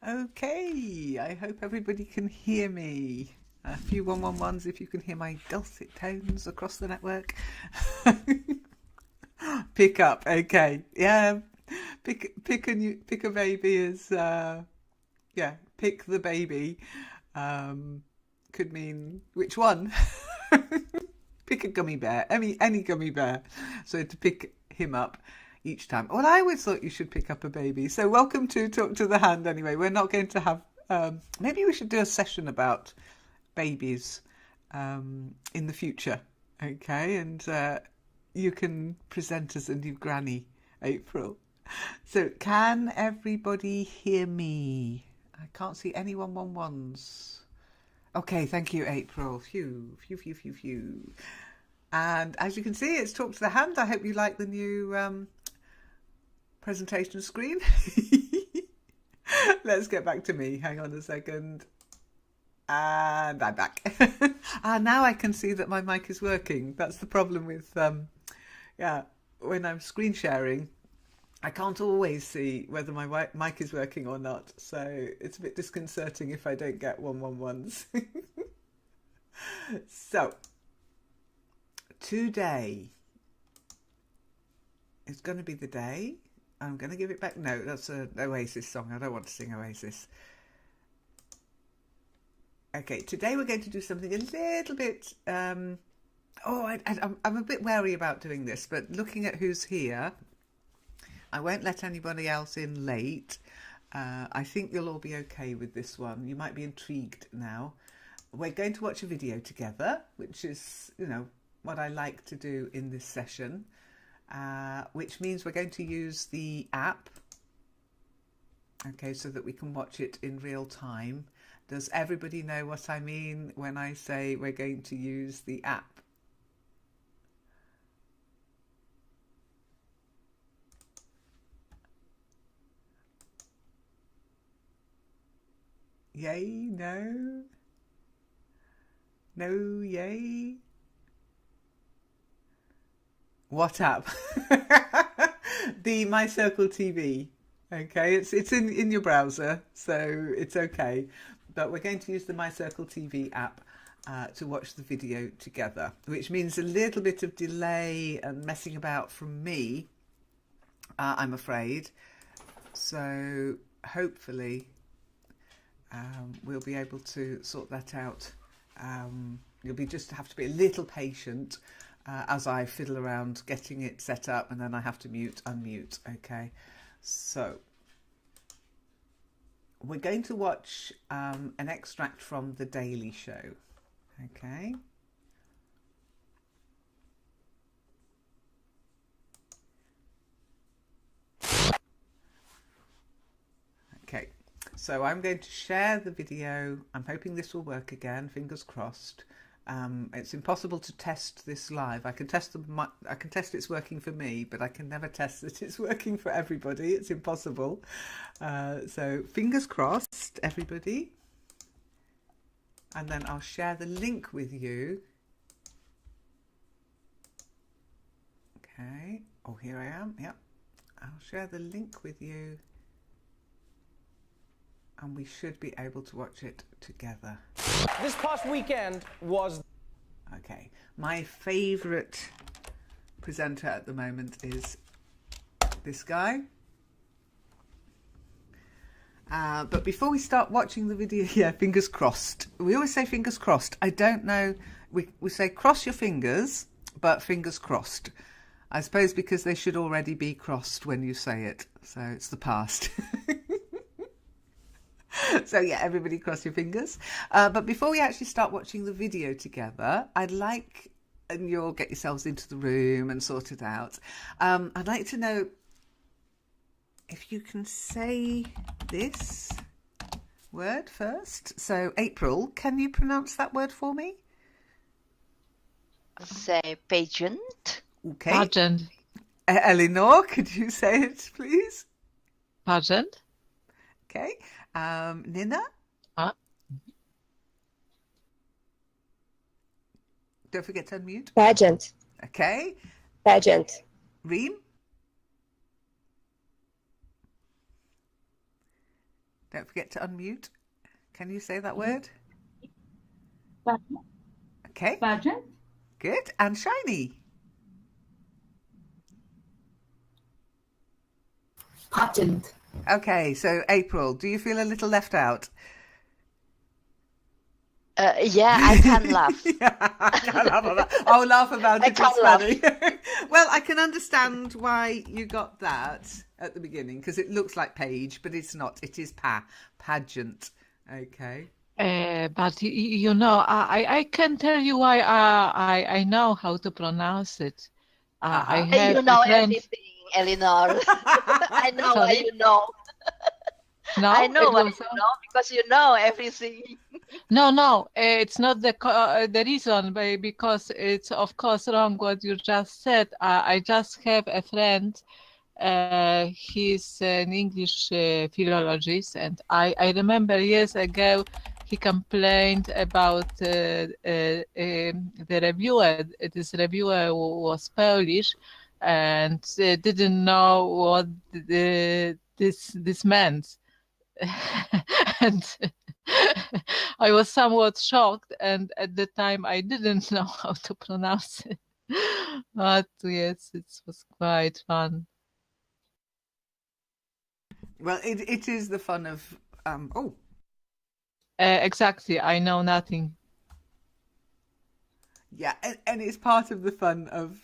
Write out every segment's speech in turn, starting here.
Okay, I hope everybody can hear me. A few 111s if you can hear my dulcet tones across the network. Pick up, okay. Yeah, pick a baby is pick the baby. Could mean which one? Pick a gummy bear, any gummy bear. So to pick him up each time. Well, I always thought you should pick up a baby. So welcome to Talk to the Hand anyway. We're not going to have... maybe we should do a session about babies in the future. Okay, and you can present as a new granny, April. So can everybody hear me? I can't see any 111s. Okay, thank you, April. Phew. And as you can see, it's Talk to the Hand. I hope you like the new presentation screen. Let's get back to me. Hang on a second. And I'm back. Now I can see that my mic is working. That's the problem with, when I'm screen sharing, I can't always see whether my mic is working or not. So it's a bit disconcerting if I don't get 111s. So, today is going to be the day. I'm going to give it back. No, that's an Oasis song. I don't want to sing Oasis. Okay, today we're going to do something a little bit... I'm a bit wary about doing this, but looking at who's here, I won't let anybody else in late. I think you'll all be okay with this one. You might be intrigued now. We're going to watch a video together, which is, what I like to do in this session, which means we're going to use the app, okay, so that we can watch it in real time. Does everybody know what I mean when I say we're going to use the app? Yay, no? No, yay? What app? The My Circle TV. Okay, it's in your browser, so it's okay. But we're going to use the My Circle TV app to watch the video together, which means a little bit of delay and messing about from me, I'm afraid. So hopefully we'll be able to sort that out. You'll just have to be a little patient as I fiddle around getting it set up, and then I have to unmute. Okay, so we're going to watch an extract from The Daily Show. Okay. Okay, so I'm going to share the video. I'm hoping this will work again, fingers crossed. It's impossible to test this live. I can test it's working for me, but I can never test that it's working for everybody. It's impossible. So fingers crossed, everybody. And then I'll share the link with you. Okay. Oh, here I am. Yep. I'll share the link with you. And we should be able to watch it together. This past weekend was... Okay, my favourite presenter at the moment is this guy. But before we start watching the video, yeah, fingers crossed. We always say fingers crossed. I don't know, we say cross your fingers, but fingers crossed. I suppose because they should already be crossed when you say it. So it's the past. So yeah, everybody cross your fingers. But before we actually start watching the video together, I'd like, and you'll get yourselves into the room and sort it out, I'd like to know if you can say this word first. So April, can you pronounce that word for me? Say pageant. Okay. Pageant. Eleanor, could you say it, please? Pageant. Okay. Nina? Don't forget to unmute. Pageant. Okay. Pageant. Reem? Don't forget to unmute. Can you say that word? Okay. Pageant. Good. And shiny. Pageant. Okay, so April, do you feel a little left out? Yeah, I can laugh. Yeah, I can't laugh about that. Oh, laugh about I it. can't It's funny. Well, I can understand why you got that at the beginning, because it looks like page, but it's not. It is pageant. Okay. But you know, I can tell you why I know how to pronounce it. I have You know a friend. everything, Eleanor. I know why Sorry? you know. No, I know it why was you know, because you know everything. no. It's not the reason, but because it's of course wrong what you just said. I just have a friend. He's an English philologist, and I remember years ago he complained about the reviewer. This reviewer was Polish and didn't know what this meant. And I was somewhat shocked, and at the time I didn't know how to pronounce it. But yes, it was quite fun. Well, it is the fun of Exactly, I know nothing. yeah, and it's part of the fun of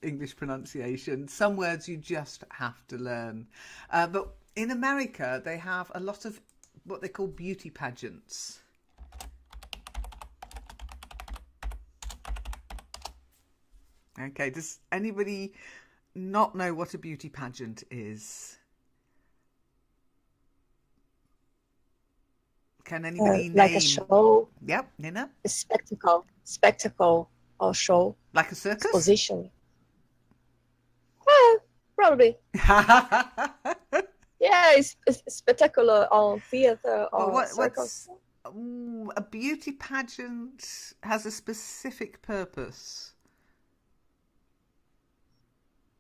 English pronunciation. Some words you just have to learn. But in America, they have a lot of what they call beauty pageants. Okay, does anybody not know what a beauty pageant is? Can anybody name? Like a show? Yep, Nina? A spectacle or show? Like a circus? Exposition? Probably. Yeah, it's spectacular on theater or what's a beauty pageant has a specific purpose.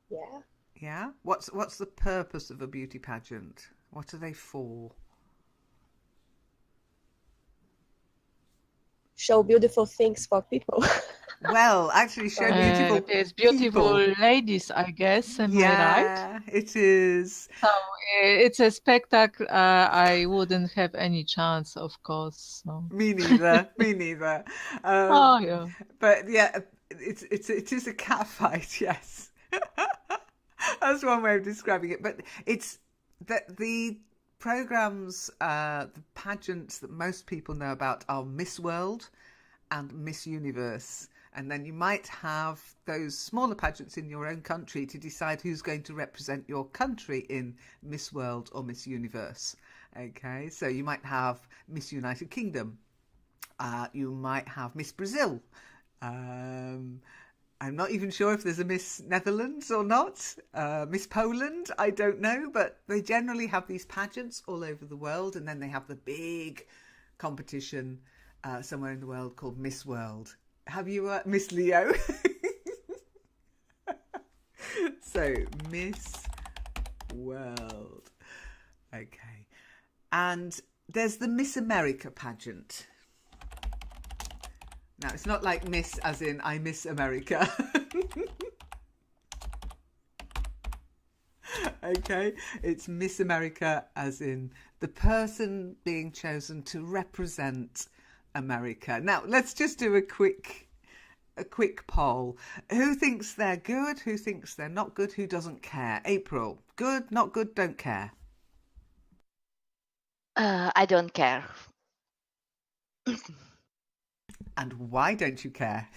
Yeah. Yeah? What's the purpose of a beauty pageant? What are they for? Show beautiful things for people. Well, actually, show beautiful There's beautiful people. ladies, I guess. Am I right? Yeah, it is. So it's a spectacle. I wouldn't have any chance, of course. So. Me neither. Me neither. Oh yeah. But yeah, it is a cat fight. Yes, that's one way of describing it. But it's that the programs, the pageants that most people know about are Miss World and Miss Universe. And then you might have those smaller pageants in your own country to decide who's going to represent your country in Miss World or Miss Universe. Okay, so you might have Miss United Kingdom. You might have Miss Brazil. I'm not even sure if there's a Miss Netherlands or not. Miss Poland, I don't know. But they generally have these pageants all over the world. And then they have the big competition somewhere in the world called Miss World. Have you Miss Leo? So Miss World. Okay. And there's the Miss America pageant. Now, it's not like Miss as in I miss America. Okay. It's Miss America as in the person being chosen to represent America. Now, let's just do a quick poll. Who thinks they're good? Who thinks they're not good? Who doesn't care? April, good, not good, don't care. I don't care. And why don't you care?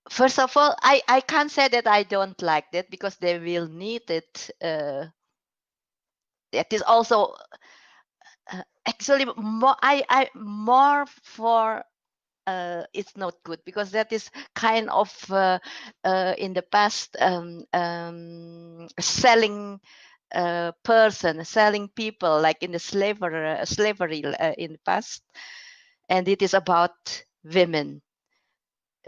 First of all, I can't say that I don't like that because they will need it. That is also actually more. I more for. It's not good because that is kind of in the past selling person, selling people, like in the slavery in the past, and it is about women,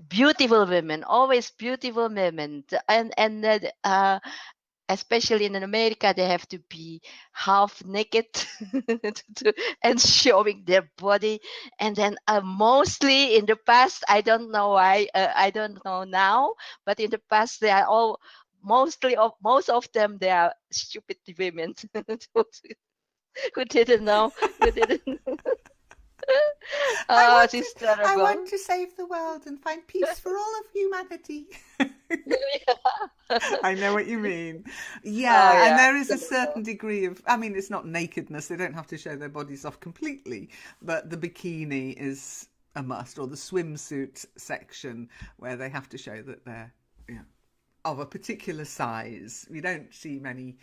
beautiful women, always beautiful women, and especially in America, they have to be half naked and showing their body. And then mostly in the past, I don't know why, I don't know now, but in the past they are all most of them they are stupid women who didn't know, who didn't. Oh, she's I terrible. want to save the world and find peace for all of humanity. I know what you mean. Yeah, Oh, and yeah. there is a certain degree of, I mean, it's not nakedness. They don't have to show their bodies off completely, but the bikini is a must, or the swimsuit section where they have to show that they're, yeah, of a particular size. You don't see many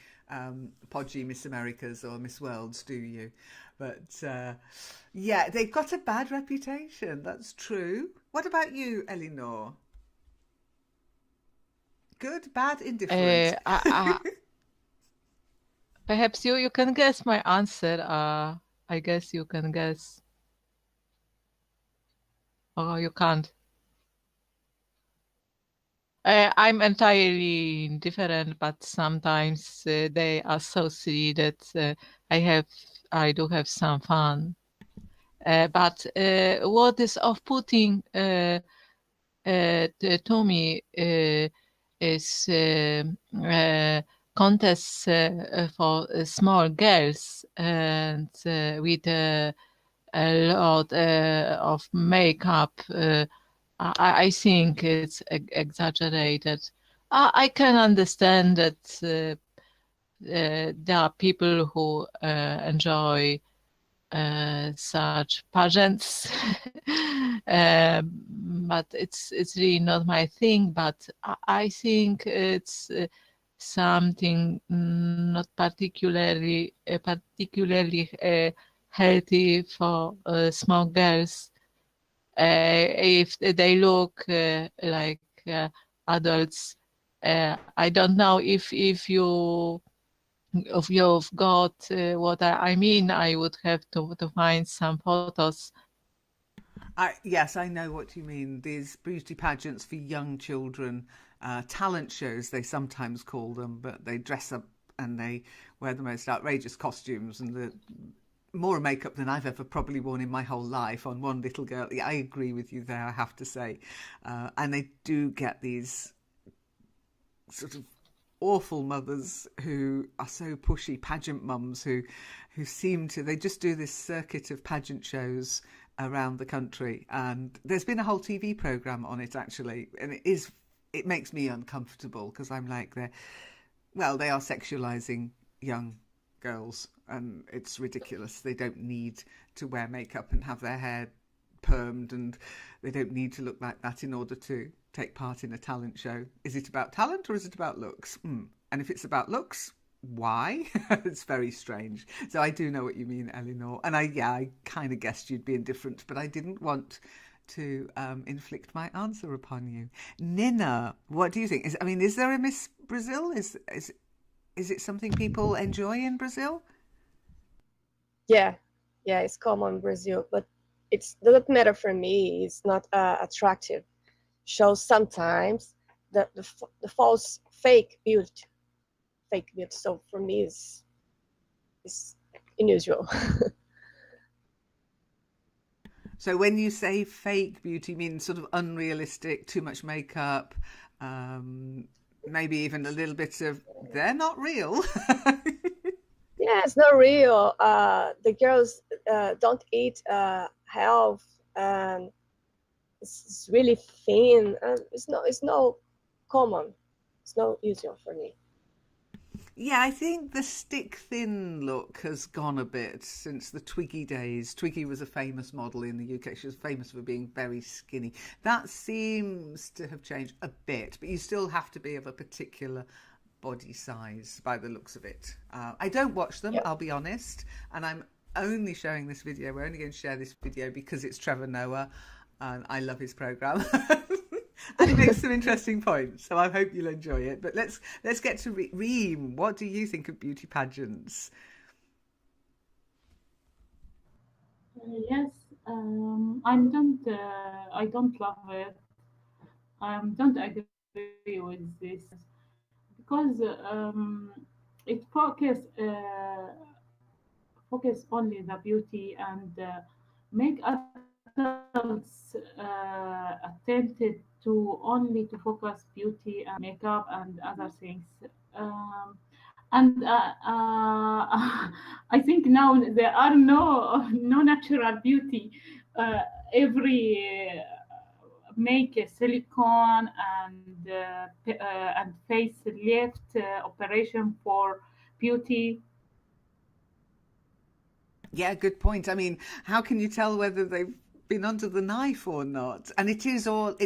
podgy Miss Americas or Miss Worlds, do you? But yeah, they've got a bad reputation. That's true. What about you, Elinor? Good, bad, indifferent. Perhaps you can guess my answer. I guess you can guess. Oh, you can't. I'm entirely indifferent, but sometimes they are so silly that I do have some fun. But what is off-putting to me is contests for small girls and with a lot of makeup. I think it's exaggerated. I can understand that there are people who enjoy such pageants, but it's really not my thing. But I think it's something not particularly healthy for small girls. If they look like adults, I don't know if you've got what I mean. I would have to find some photos. Yes, I know what you mean. These beauty pageants for young children, talent shows, they sometimes call them, but they dress up and they wear the most outrageous costumes and the more makeup than I've ever probably worn in my whole life on one little girl. Yeah, I agree with you there, I have to say. And they do get these sort of awful mothers who are so pushy, pageant mums who seem to, they just do this circuit of pageant shows around the country, and there's been a whole TV program on it actually, and it makes me uncomfortable because I'm like, they are sexualizing young girls and it's ridiculous. They don't need to wear makeup and have their hair permed, and they don't need to look like that in order to take part in a talent show. Is it about talent or is it about looks? And if it's about looks, why? It's very strange. So I do know what you mean, Elinor. And I kind of guessed you'd be indifferent, but I didn't want to inflict my answer upon you. Nina, what do you think? Is there a Miss Brazil? Is it something people enjoy in Brazil? Yeah, it's common in Brazil, but it doesn't matter for me. It's not attractive. Shows sometimes the false fake beauty. So for me, it's unusual. So when you say fake beauty, you mean sort of unrealistic, too much makeup, maybe even a little bit of they're not real. Yeah, it's not real. The girls don't eat health, and it's really thin. It's no common. It's no usual for me. Yeah, I think the stick thin look has gone a bit since the Twiggy days. Twiggy was a famous model in the UK. She was famous for being very skinny. That seems to have changed a bit, but you still have to be of a particular body size by the looks of it. I don't watch them, I'll be honest, and I'm only showing this video. We're only going to share this video because it's Trevor Noah, and I love his program. And he makes some interesting points, so I hope you'll enjoy it. But let's get to Reem. What do you think of beauty pageants? Yes, I don't love it. Don't agree with this because it focus only the beauty and make adults attempted to only to focus beauty and makeup and other things. Um, and I think now there are no natural beauty. Every make a silicone and facelift operation for beauty. Yeah, good point. I mean, how can you tell whether they've been under the knife or not? And it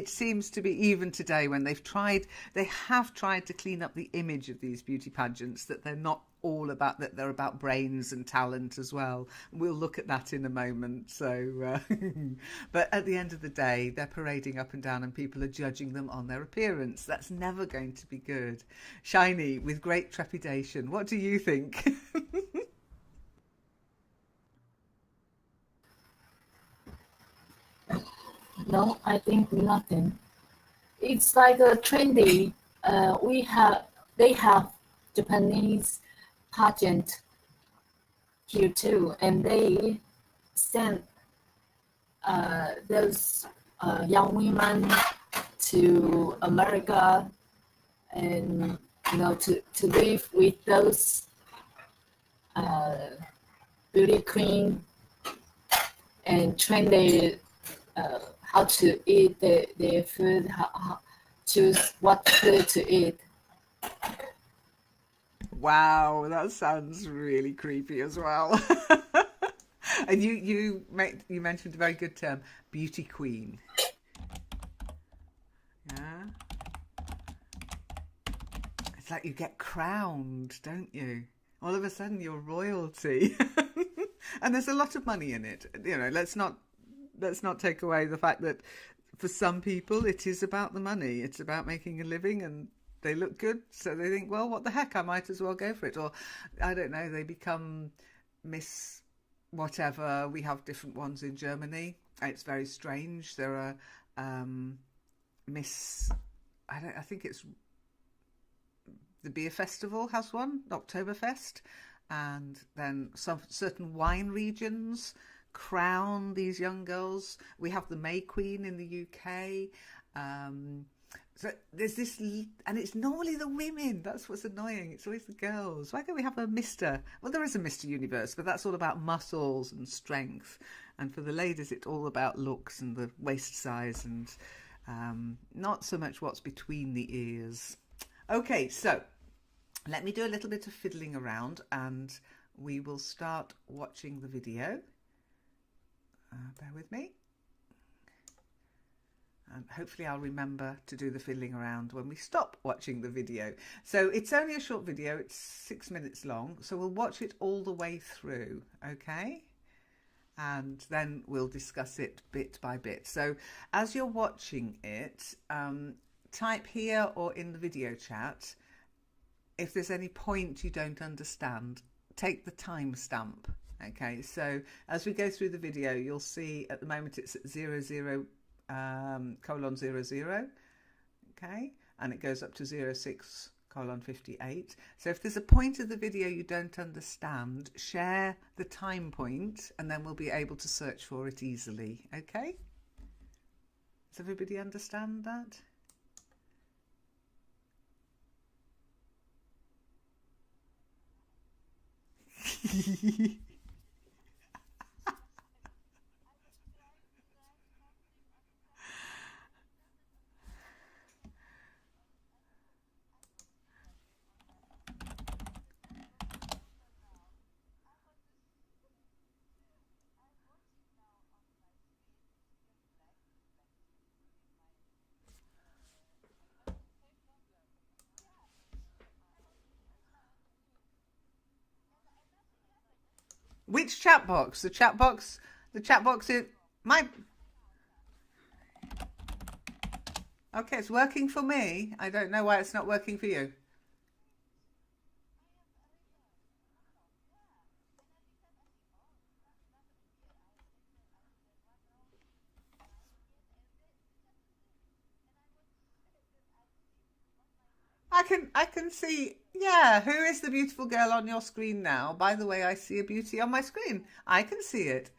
seems to be, even today, when they have tried to clean up the image of these beauty pageants, that they're not all about that, they're about brains and talent as well. We'll look at that in a moment. So, but at the end of the day, they're parading up and down and people are judging them on their appearance. That's never going to be good. Shiny, with great trepidation, what do you think? No, I think nothing. It's like a trendy. They have Japanese pageant here too, and they send those young women to America, and to live with those beauty queen and train their how to eat their food, how choose what food to eat. Wow, that sounds really creepy as well. And you mentioned a very good term, beauty queen. Yeah. It's like you get crowned, don't you? All of a sudden you're royalty. And there's a lot of money in it. Let's not take away the fact that for some people it is about the money. It's about making a living, and they look good, so they think, well, what the heck, I might as well go for it. Or I don't know, they become Miss whatever. We have different ones in Germany. It's very strange. There are Miss, I think it's the beer festival has one, Oktoberfest, and then some certain wine regions crown these young girls. We have the May Queen in the UK. So there's this, and it's normally the women. That's what's annoying. It's always the girls. Why can't we have a Mr.? Well, there is a Mr. Universe, but that's all about muscles and strength. And for the ladies, it's all about looks and the waist size, and not so much what's between the ears. Okay, so let me do a little bit of fiddling around, and we will start watching the video. Bear with me. And hopefully I'll remember to do the fiddling around when we stop watching the video. So it's only a short video, it's 6 minutes long, so we'll watch it all the way through, okay? And then we'll discuss it bit by bit. So as you're watching it, type here or in the video chat if there's any point you don't understand. Take the timestamp. Okay, so as we go through the video, you'll see at the moment it's at 00:00, okay, and it goes up to 06:58. So if there's a point of the video you don't understand, share the time point and then we'll be able to search for it easily, okay? Does everybody understand that? Which chat box? The chat box is my... Okay, it's working for me. I don't know why it's not working for you. I can see. Yeah, who is the beautiful girl on your screen now? By the way, I see a beauty on my screen. I can see it.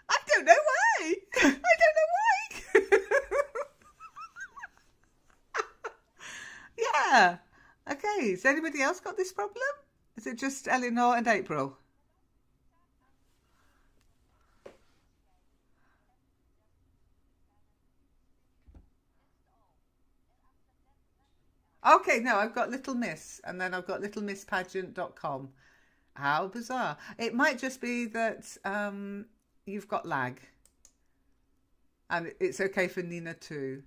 I don't know why. I don't know why. Yeah. Okay. Has anybody else got this problem? Is it just Eleanor and April? Okay, no, I've got Little Miss, and then I've got littlemisspageant.com. How bizarre. It might just be that you've got lag, and it's okay for Nina too.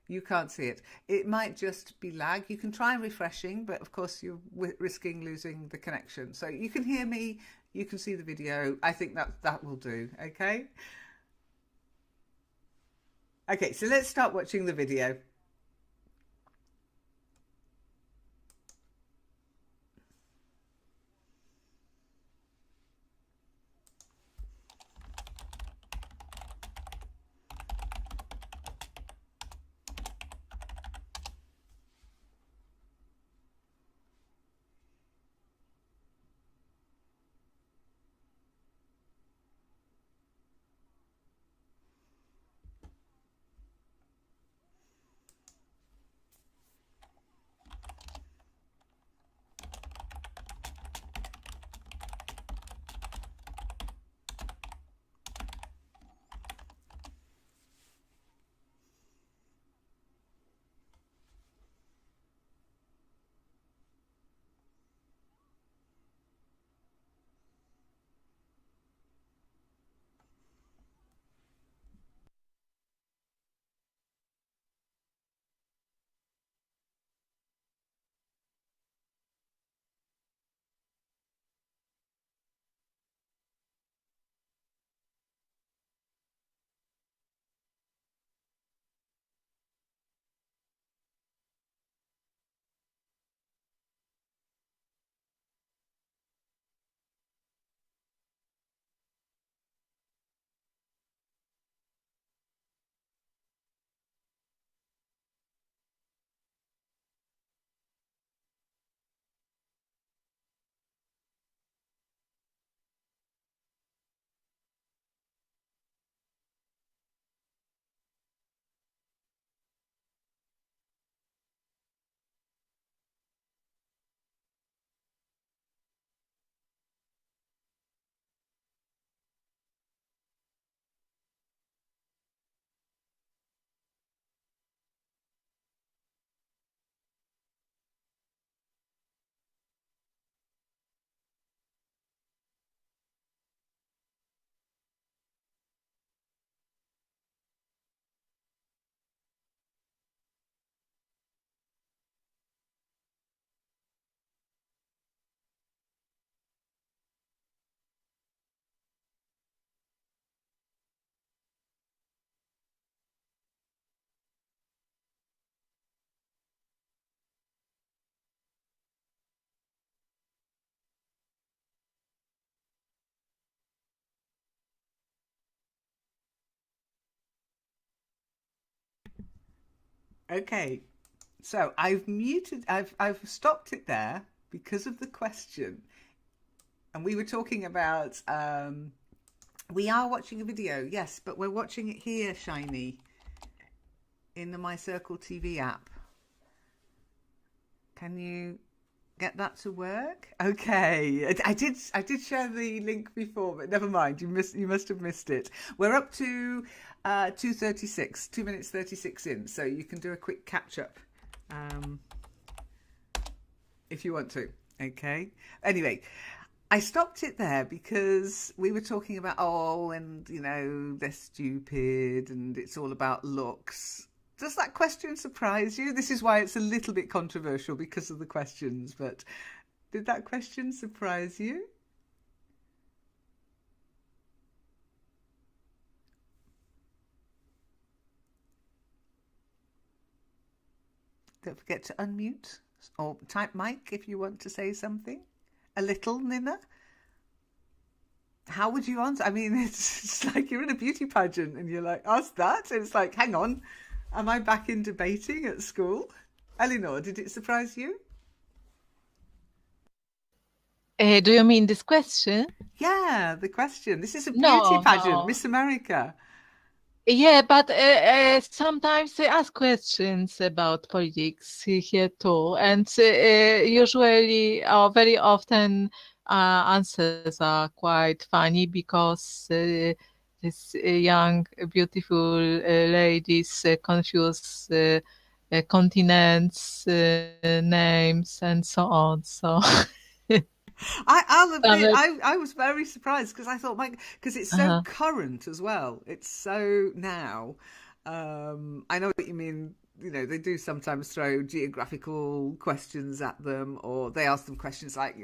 You can't see it. It might just be lag. You can try refreshing, but of course you're risking losing the connection. So you can hear me, you can see the video. I think that will do, okay? Okay, so let's start watching the video. Okay, so I've stopped it there because of the question. And we were talking about, we are watching a video, yes, but we're watching it here, Shiny, in the My Circle TV app. Can you get that to work? Okay, I did share the link before, but never mind. You must have missed it. We're up to 2:36, 2 minutes 36 in, so you can do a quick catch up if you want to. Okay. Anyway, I stopped it there because we were talking about and they're stupid and it's all about looks. Does that question surprise you? This is why it's a little bit controversial because of the questions, but did that question surprise you? Don't forget to unmute or type mic if you want to say something. A little, Nina? How would you answer? I mean, it's like you're in a beauty pageant and you're like, ask that? And it's like, hang on. Am I back in debating at school? Eleanor, did it surprise you? Do you mean this question? Yeah, the question. This is a No, beauty pageant, no. Miss America. Yeah, but sometimes they ask questions about politics here too, and usually or very often answers are quite funny because these young, beautiful ladies confuse continents, names, and so on. So. I'll admit, But, I was very surprised because I thought, because it's so uh-huh. current as well. It's so now. I know what you mean. You know, they do sometimes throw geographical questions at them, or they ask them questions like,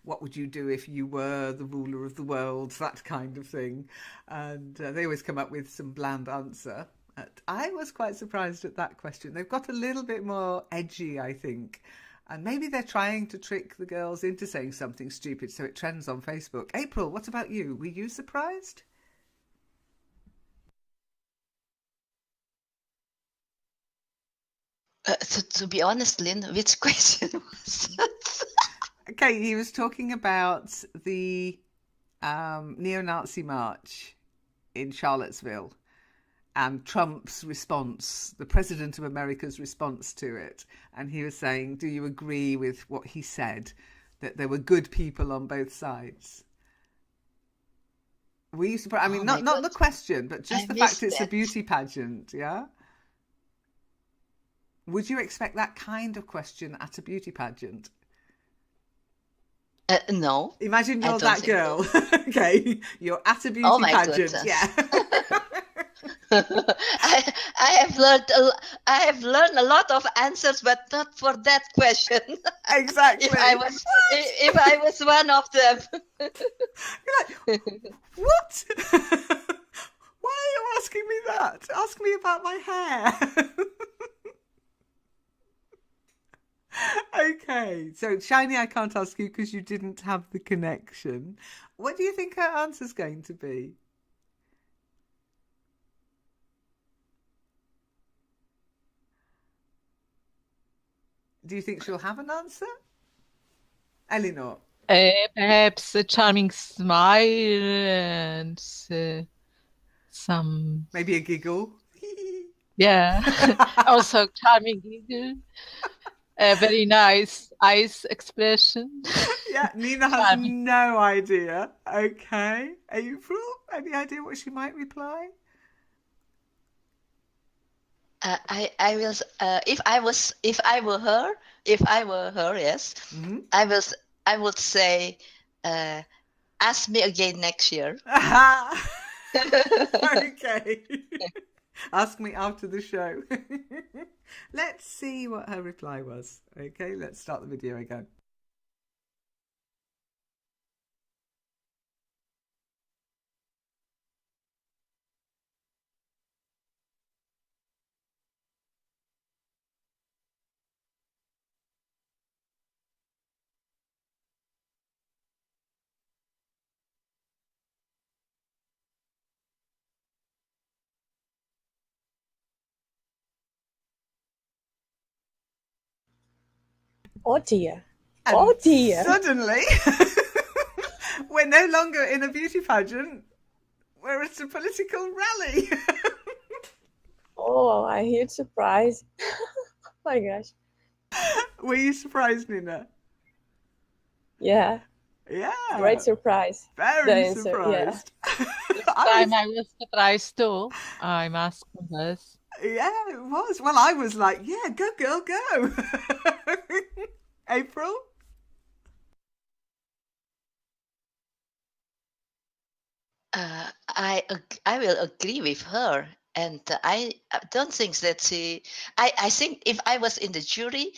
what would you do if you were the ruler of the world? That kind of thing. And they always come up with some bland answer. I was quite surprised at that question. They've got a little bit more edgy, I think. And maybe they're trying to trick the girls into saying something stupid so it trends on Facebook. April, what about you? Were you surprised? To be honest, Lynn, which question was that? Okay, he was talking about the neo-Nazi march in Charlottesville and Trump's response, the President of America's response to it. And he was saying, do you agree with what he said, that there were good people on both sides? Were you surprised? I mean, Oh my not God, the question, but I just the fact missed it's a that. beauty pageant, yeah? Would you expect that kind of question at a beauty pageant? No, Imagine I you're don't that think so. girl, okay? You're at a Oh beauty my pageant, yeah. goodness. I have learned I have learned a lot of answers, but not for that question. Exactly. If I was one of them. You're like, what? Why are you asking me that? Ask me about my hair. Okay, so Shiny, I can't ask you because you didn't have the connection. What do you think her answer's going to be? Do you think she'll have an answer? Eleanor. Perhaps a charming smile and some, Maybe a giggle. yeah, also charming giggle, a very nice eyes expression. Yeah, Nina has Charming. no idea. Okay. April, any idea what she might reply? I will if I were her, yes, Mm-hmm. I would say ask me again next year. Okay. Ask me after the show. Let's see what her reply was. Okay, let's start the video again. Oh dear. And Oh dear. suddenly, we're no longer in a beauty pageant. We're at a political rally. Oh, a huge surprise. Oh my gosh. Were you surprised, Nina? Yeah, Yeah. great surprise. The Very answer, yeah. surprised. This time I was surprised too. I must confess. Yeah, it was. Well, I was like, yeah, go, girl, go. April? I will agree with her, and I don't think that I think if I was in the jury,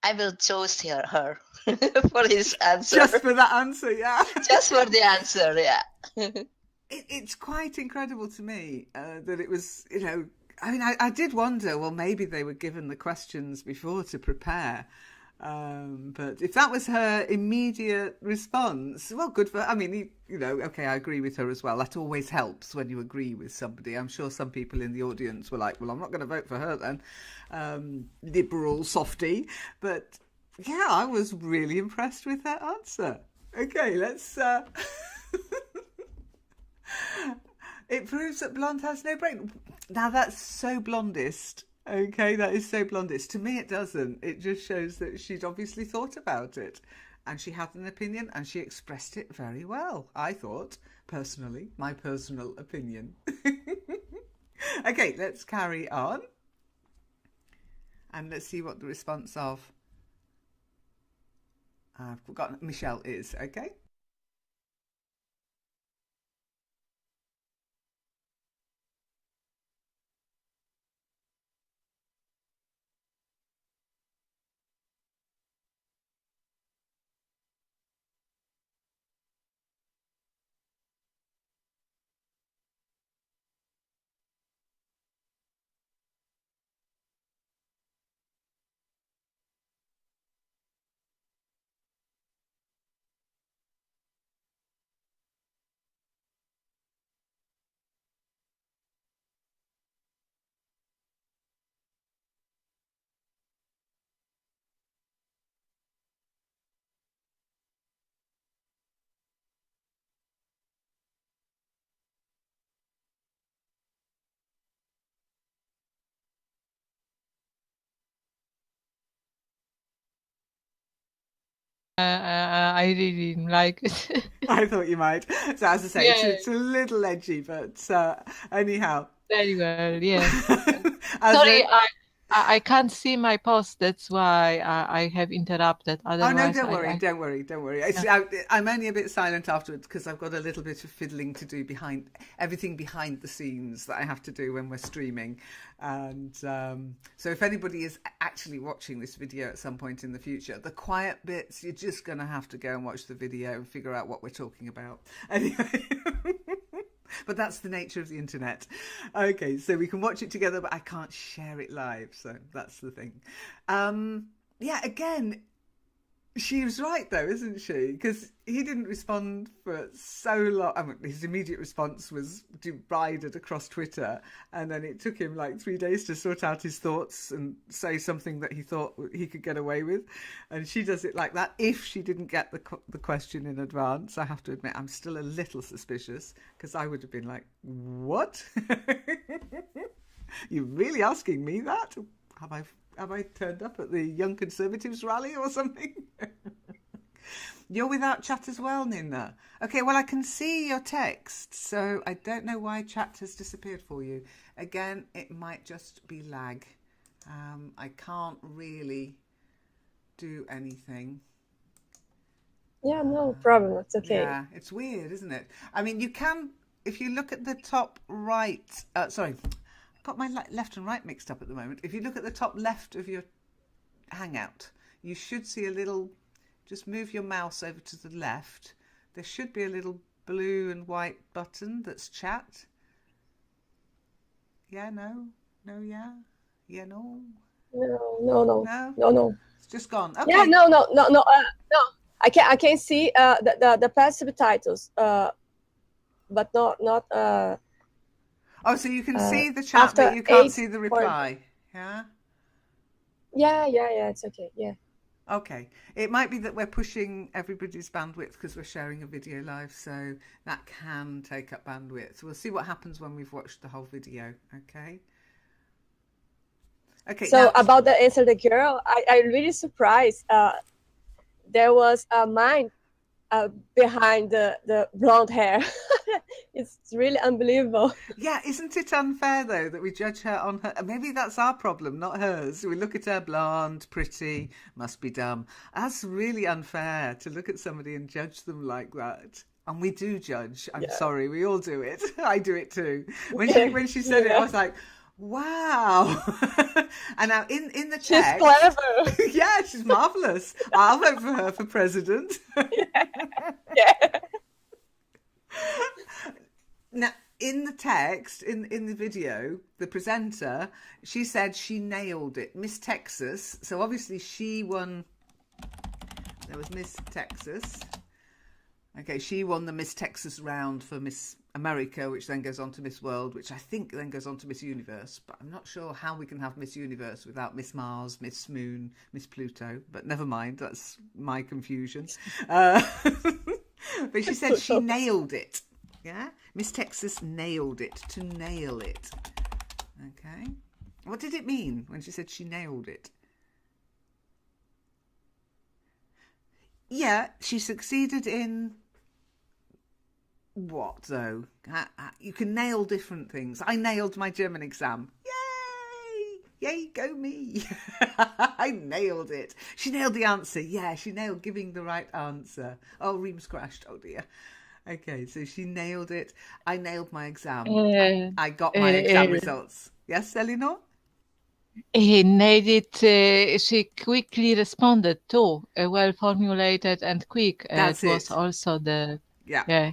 I will choose her for his answer. Just for that answer, yeah. Just for the answer, yeah. It's quite incredible to me that it was, I mean, I did wonder, well, maybe they were given the questions before to prepare. But if that was her immediate response, well, good for her. I mean, okay, I agree with her as well. That always helps when you agree with somebody. I'm sure some people in the audience were like, well, I'm not going to vote for her then. Liberal softy. But yeah, I was really impressed with that answer. Okay, let's... It proves that blonde has no brain. Now, that's so blondist. Okay, that is so blondist. To me, it doesn't. It just shows that she'd obviously thought about it. And she had an opinion, and she expressed it very well, I thought, personally. My personal opinion. Okay, let's carry on. And let's see what the response of... I've forgotten. Michelle is, okay? I really didn't like it. I thought you might. So as I say, Yeah. it's a little edgy, but anyhow. Very well, yeah. As Sorry, a- I can't see my post. That's why I have interrupted. Oh no, Otherwise, don't worry, don't worry. I'm only a bit silent afterwards because I've got a little bit of fiddling to do behind the scenes that I have to do when we're streaming. And so if anybody is actually watching this video at some point in the future, the quiet bits, you're just going to have to go and watch the video and figure out what we're talking about. Anyway. But that's the nature of the internet. Okay, so we can watch it together, but I can't share it live. So that's the thing. Yeah, again, she was right though, isn't she? Because he didn't respond for so long. I mean, his immediate response was derided across Twitter. And then it took him like 3 days to sort out his thoughts and say something that he thought he could get away with. And she does it like that. If she didn't get the question in advance, I have to admit, I'm still a little suspicious because I would have been like, what? You're really asking me that? Have I turned up at the Young Conservatives rally or something? You're without chat as well, Nina. Okay, well, I can see your text, so I don't know why chat has disappeared for you. Again, it might just be lag. I can't really do anything. Yeah, no problem. It's okay. Yeah, it's weird, isn't it? I mean, you can, if you look at the top right, sorry, I've got my left and right mixed up at the moment. If you look at the top left of your Hangout, you should see a little, just move your mouse over to the left. There should be a little blue and white button that's chat. Yeah, no, yeah, no. No. It's just gone. Okay. Yeah, no. I can see the past subtitles, but not. Oh, so you can see the chat, but you can't see the reply. Yeah. Yeah. It's okay. Yeah. Okay. It might be that we're pushing everybody's bandwidth because we're sharing a video live, so that can take up bandwidth. We'll see what happens when we've watched the whole video. Okay. Okay. So now, about the answer, the girl, I'm really surprised. There was a mind behind the blonde hair. It's really unbelievable. yeah, isn't it unfair though that we judge her on her? Maybe that's our problem, not hers. We look at her blonde, pretty, must be dumb. That's really unfair to look at somebody and judge them like that. And we do judge. I'm sorry, we all do it. I do it too. When she said it, I was like, wow. And now in the text, She's clever. yeah, she's marvelous. I'll vote for her for president. Yeah. Now, in the text, in the video, the presenter, she said she nailed it. Miss Texas. So obviously she won There was Miss Texas. Okay, she won the Miss Texas round for Miss America, which then goes on to Miss World, which I think then goes on to Miss Universe. But I'm not sure how we can have Miss Universe without Miss Mars, Miss Moon, Miss Pluto. But never mind, that's my confusion. But she said she nailed it. Yeah? Miss Texas nailed it. To nail it. Okay. What did it mean when she said she nailed it? Yeah, she succeeded in... What, though? You can nail different things. I nailed my German exam. Yay! Yay, go me! I nailed it. She nailed the answer. Yeah, she nailed giving the right answer. Oh, Reams crashed. Oh, dear. Okay, so she nailed it. I nailed my exam. I got my exam results. Yes, Elinor? He nailed it. She quickly responded too. Well formulated and quick. That's it was it. also the Yeah.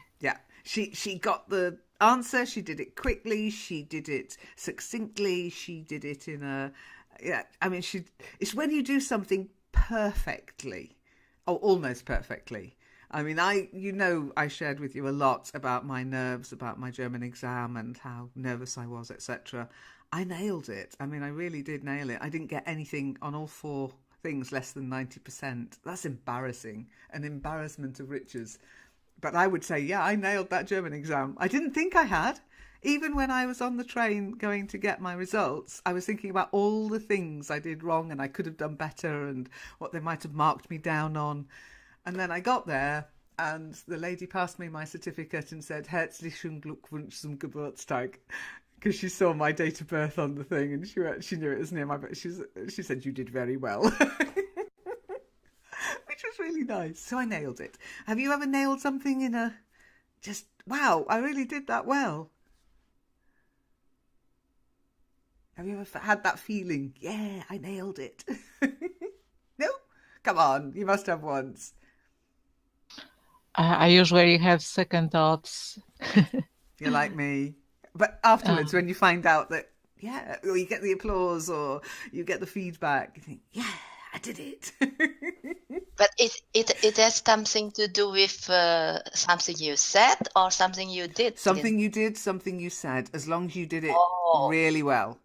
She got the answer. She did it quickly. She did it succinctly. She did it in a I mean, it's when you do something perfectly, or almost perfectly. I mean, I shared with you a lot about my nerves, about my German exam, and how nervous I was, etc. I nailed it. I mean, I really did nail it. I didn't get anything on all 4 things less than 90%. That's embarrassing. An embarrassment of riches. But I would say, yeah, I nailed that German exam. I didn't think I had. Even when I was on the train going to get my results, I was thinking about all the things I did wrong and I could have done better and what they might have marked me down on. And then I got there and the lady passed me my certificate and said, Herzlichen Glückwunsch zum Geburtstag. Because she saw my date of birth on the thing and she knew it was near my birth. She said, you did very well. Which was really nice. So I nailed it. Have you ever nailed something in a just, wow, I really did that well? Have you ever had that feeling? Yeah, I nailed it. No? Come on, you must have once. I usually have second thoughts. You're like me. But afterwards, when you find out that, yeah, or you get the applause or you get the feedback, you think, yeah, I did it. But it has something to do with something you said or something you did. Something you did, something you said, as long as you did it really well.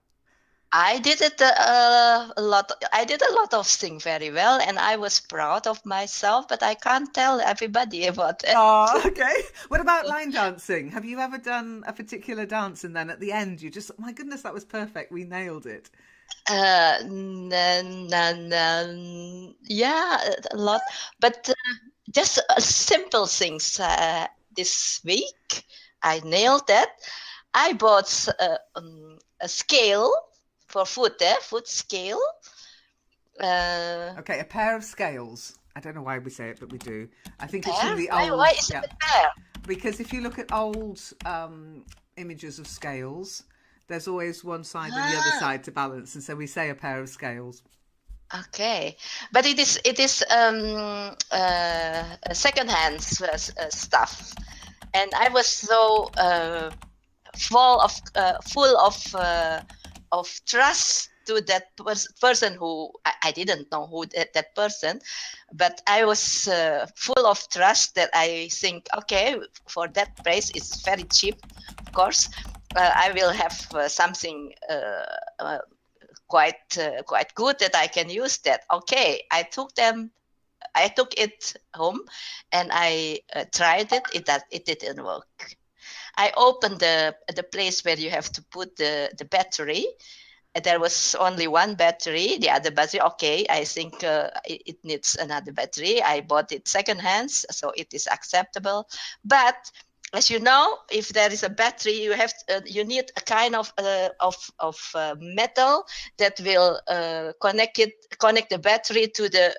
I did it a lot. I did a lot of things very well, and I was proud of myself. But I can't tell everybody about it. Oh, okay. What about line dancing? Have you ever done a particular dance and then at the end you just, my goodness, that was perfect. We nailed it. Yeah, a lot. But just simple things. This week, I nailed that. I bought a scale for food, food scale. Okay, a pair of scales. I don't know why we say it, but we do. I think it's from the old. Why is it a pair? Because if you look at old images of scales, there's always one side and the other side to balance, and so we say a pair of scales. Okay, but it is secondhand stuff, and I was so full of trust to that person who I didn't know who that person, but I was full of trust that I think, okay, for that price it's very cheap, of course. I will have something quite good that I can use that. Okay, I took it home and I tried it. It didn't work. I opened the place where you have to put the battery. There was only one battery. The other battery, okay, I think it needs another battery. I bought it secondhand, so it is acceptable. But as you know, if there is a battery, you need a kind of metal that will connect the battery to the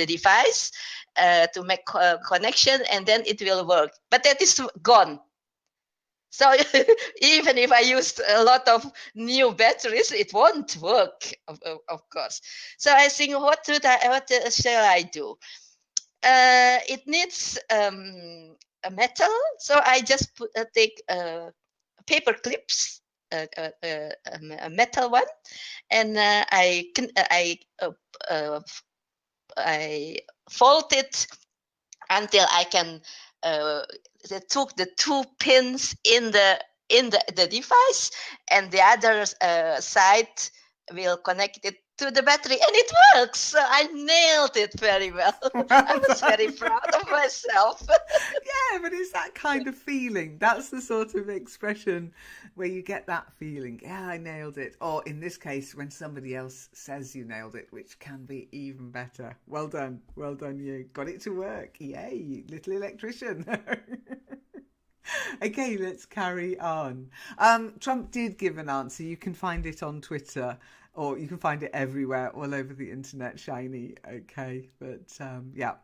device to make connection, and then it will work. But that is gone. So even if I used a lot of new batteries, it won't work, of course. So I think, what shall I do? It needs a metal, so I just take paper clips, a metal one, and I I fold it until I can took the 2 pins in the device, and the other side will connect it to the battery, and it works. So I nailed it very well. I was very proud of myself. Yeah, but it's that kind of feeling. That's the sort of expression where you get that feeling. Yeah, I nailed it. Or in this case, when somebody else says you nailed it, which can be even better. Well done. Well done, you. Got it to work. Yay, little electrician. Okay, let's carry on. Trump did give an answer. You can find it on Twitter, or you can find it everywhere, all over the internet, Shiny. Okay, but yeah.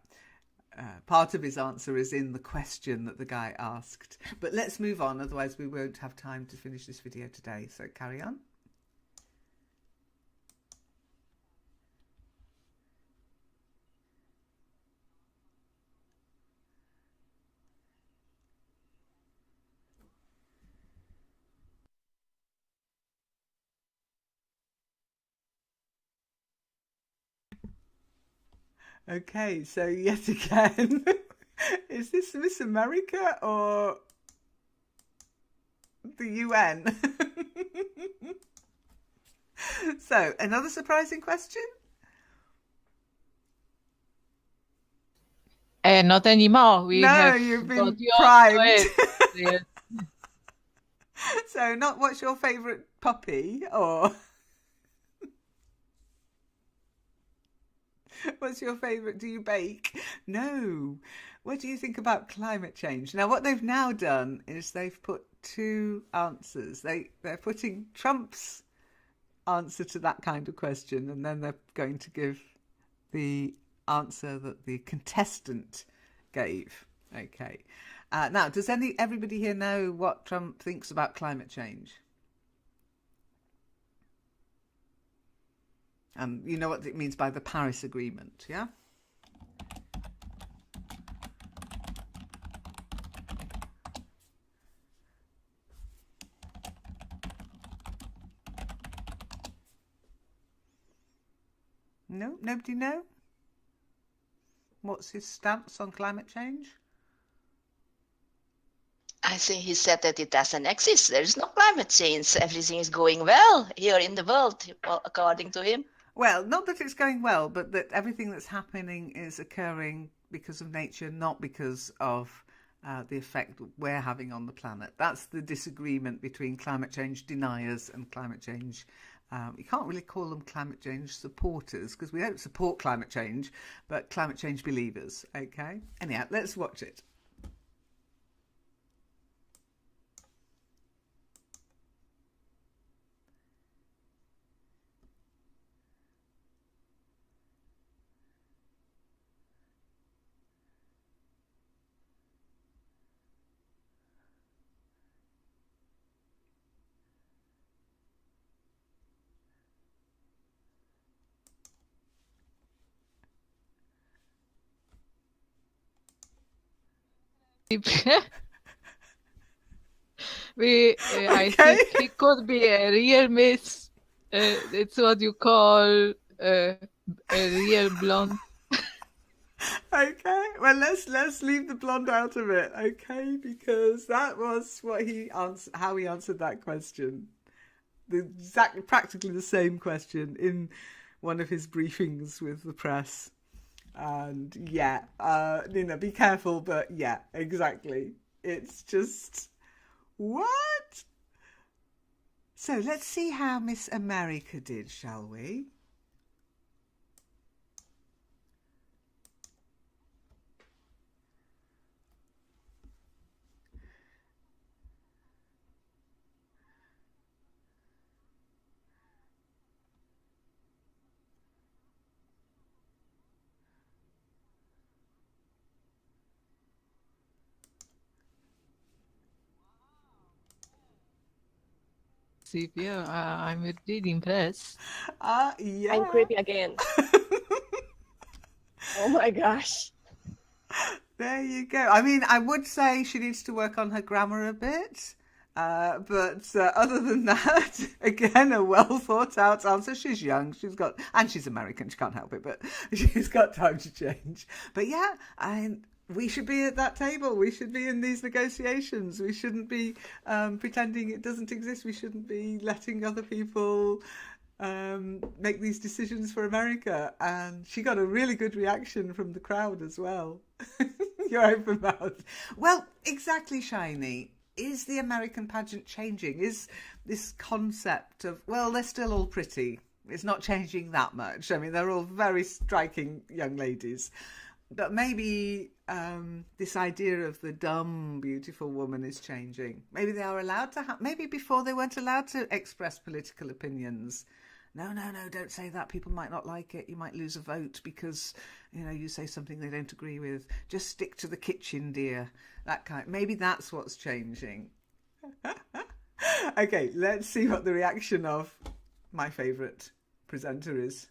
Part of his answer is in the question that the guy asked. But let's move on, otherwise we won't have time to finish this video today. So carry on. Okay, so yet again, is this Miss America or the UN? So, another surprising question? Not anymore. We No, have you've been got used primed. to it. Yes. So, not what's your favourite puppy, or what's your favourite? Do you bake? No. What do you think about climate change? Now, what they've now done is they've put 2 answers. They're putting Trump's answer to that kind of question, and then they're going to give the answer that the contestant gave. Okay. Now, does everybody here know what Trump thinks about climate change? And you know what it means by the Paris Agreement, yeah? No? Nobody know? What's his stance on climate change? I think he said that it doesn't exist. There is no climate change. Everything is going well here in the world, according to him. Well, not that it's going well, but that everything that's happening is occurring because of nature, not because of the effect we're having on the planet. That's the disagreement between climate change deniers and climate change. You can't really call them climate change supporters because we don't support climate change, but climate change believers. Okay. Anyhow, let's watch it. I think he could be a real miss. It's what you call a real blonde. Okay, well let's leave the blonde out of it, okay? Because that was what how he answered that question. Practically the same question in one of his briefings with the press. And yeah, be careful, but yeah, exactly. It's just what? So let's see how Miss America did, shall we? Yeah, I'm really impressed. Yeah. I'm creepy again. Oh my gosh. There you go. I mean, I would say she needs to work on her grammar a bit. But other than that, again, a well thought out answer. She's young, and she's American, she can't help it, but she's got time to change. But yeah, we should be at that table. We should be in these negotiations. We shouldn't be pretending it doesn't exist. We shouldn't be letting other people make these decisions for America. And she got a really good reaction from the crowd as well. Your open mouth. Well, exactly, Shiny. Is the American pageant changing? Is this concept of, well, they're still all pretty. It's not changing that much. I mean, they're all very striking young ladies. But maybe this idea of the dumb, beautiful woman is changing. Maybe they are allowed to maybe before they weren't allowed to express political opinions. No, don't say that. People might not like it. You might lose a vote because, you say something they don't agree with. Just stick to the kitchen, dear. That kind. Maybe that's what's changing. Okay, let's see what the reaction of my favourite presenter is.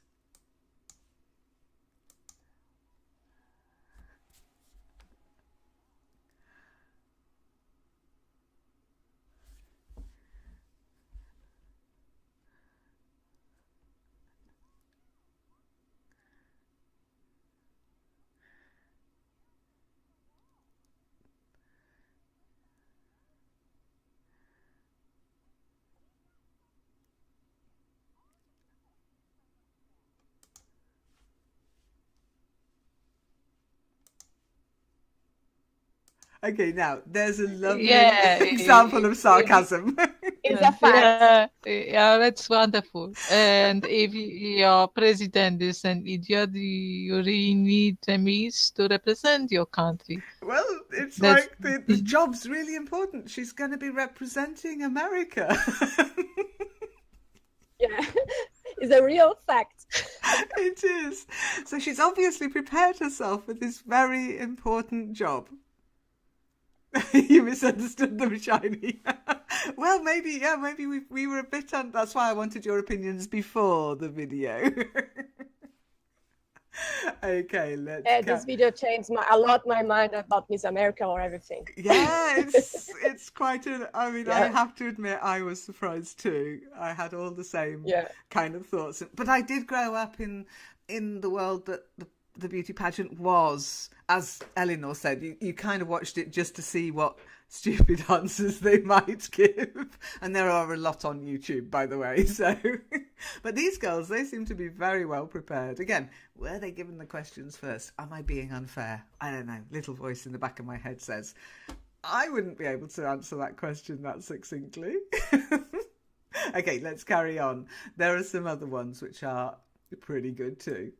Okay, now there's a lovely example of sarcasm. It's a fact. Yeah, that's wonderful. And if your president is an idiot, you really need Remise to represent your country. Well, it's like the job's really important. She's going to be representing America. Yeah, it's a real fact. It is. So she's obviously prepared herself for this very important job. You misunderstood them, Shiny. Well, maybe we were a bit that's why I wanted your opinions before the video. Okay, let's this video changed a lot my mind about Miss America or everything. Yeah, it's quite I have to admit I was surprised too. I had all the same kind of thoughts. But I did grow up in the world that the beauty pageant was, as Eleanor said, you kind of watched it just to see what stupid answers they might give. And there are a lot on YouTube, by the way. So, but these girls, they seem to be very well prepared. Again, were they given the questions first? Am I being unfair? I don't know. Little voice in the back of my head says, I wouldn't be able to answer that question that succinctly. Okay, let's carry on. There are some other ones which are pretty good too.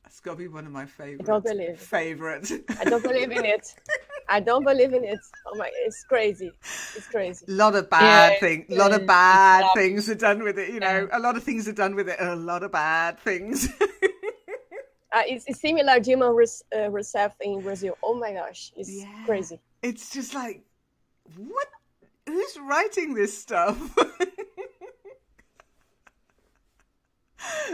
It's got to be one of my favorite. I don't believe in it. I don't believe in it. Oh my! It's crazy. It's crazy. A lot of bad things. A lot of bad things are done with it. A lot of things are done with it, and a lot of bad things. It's similar Dilma Rousseff in Brazil. Oh my gosh, it's crazy. It's just like, what? Who's writing this stuff?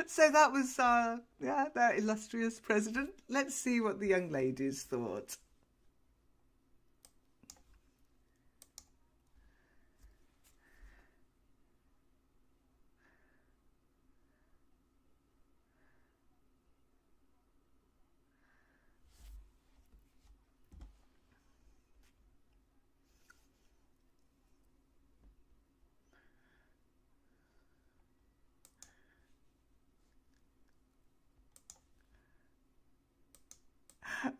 So that was their illustrious president. Let's see what the young ladies thought.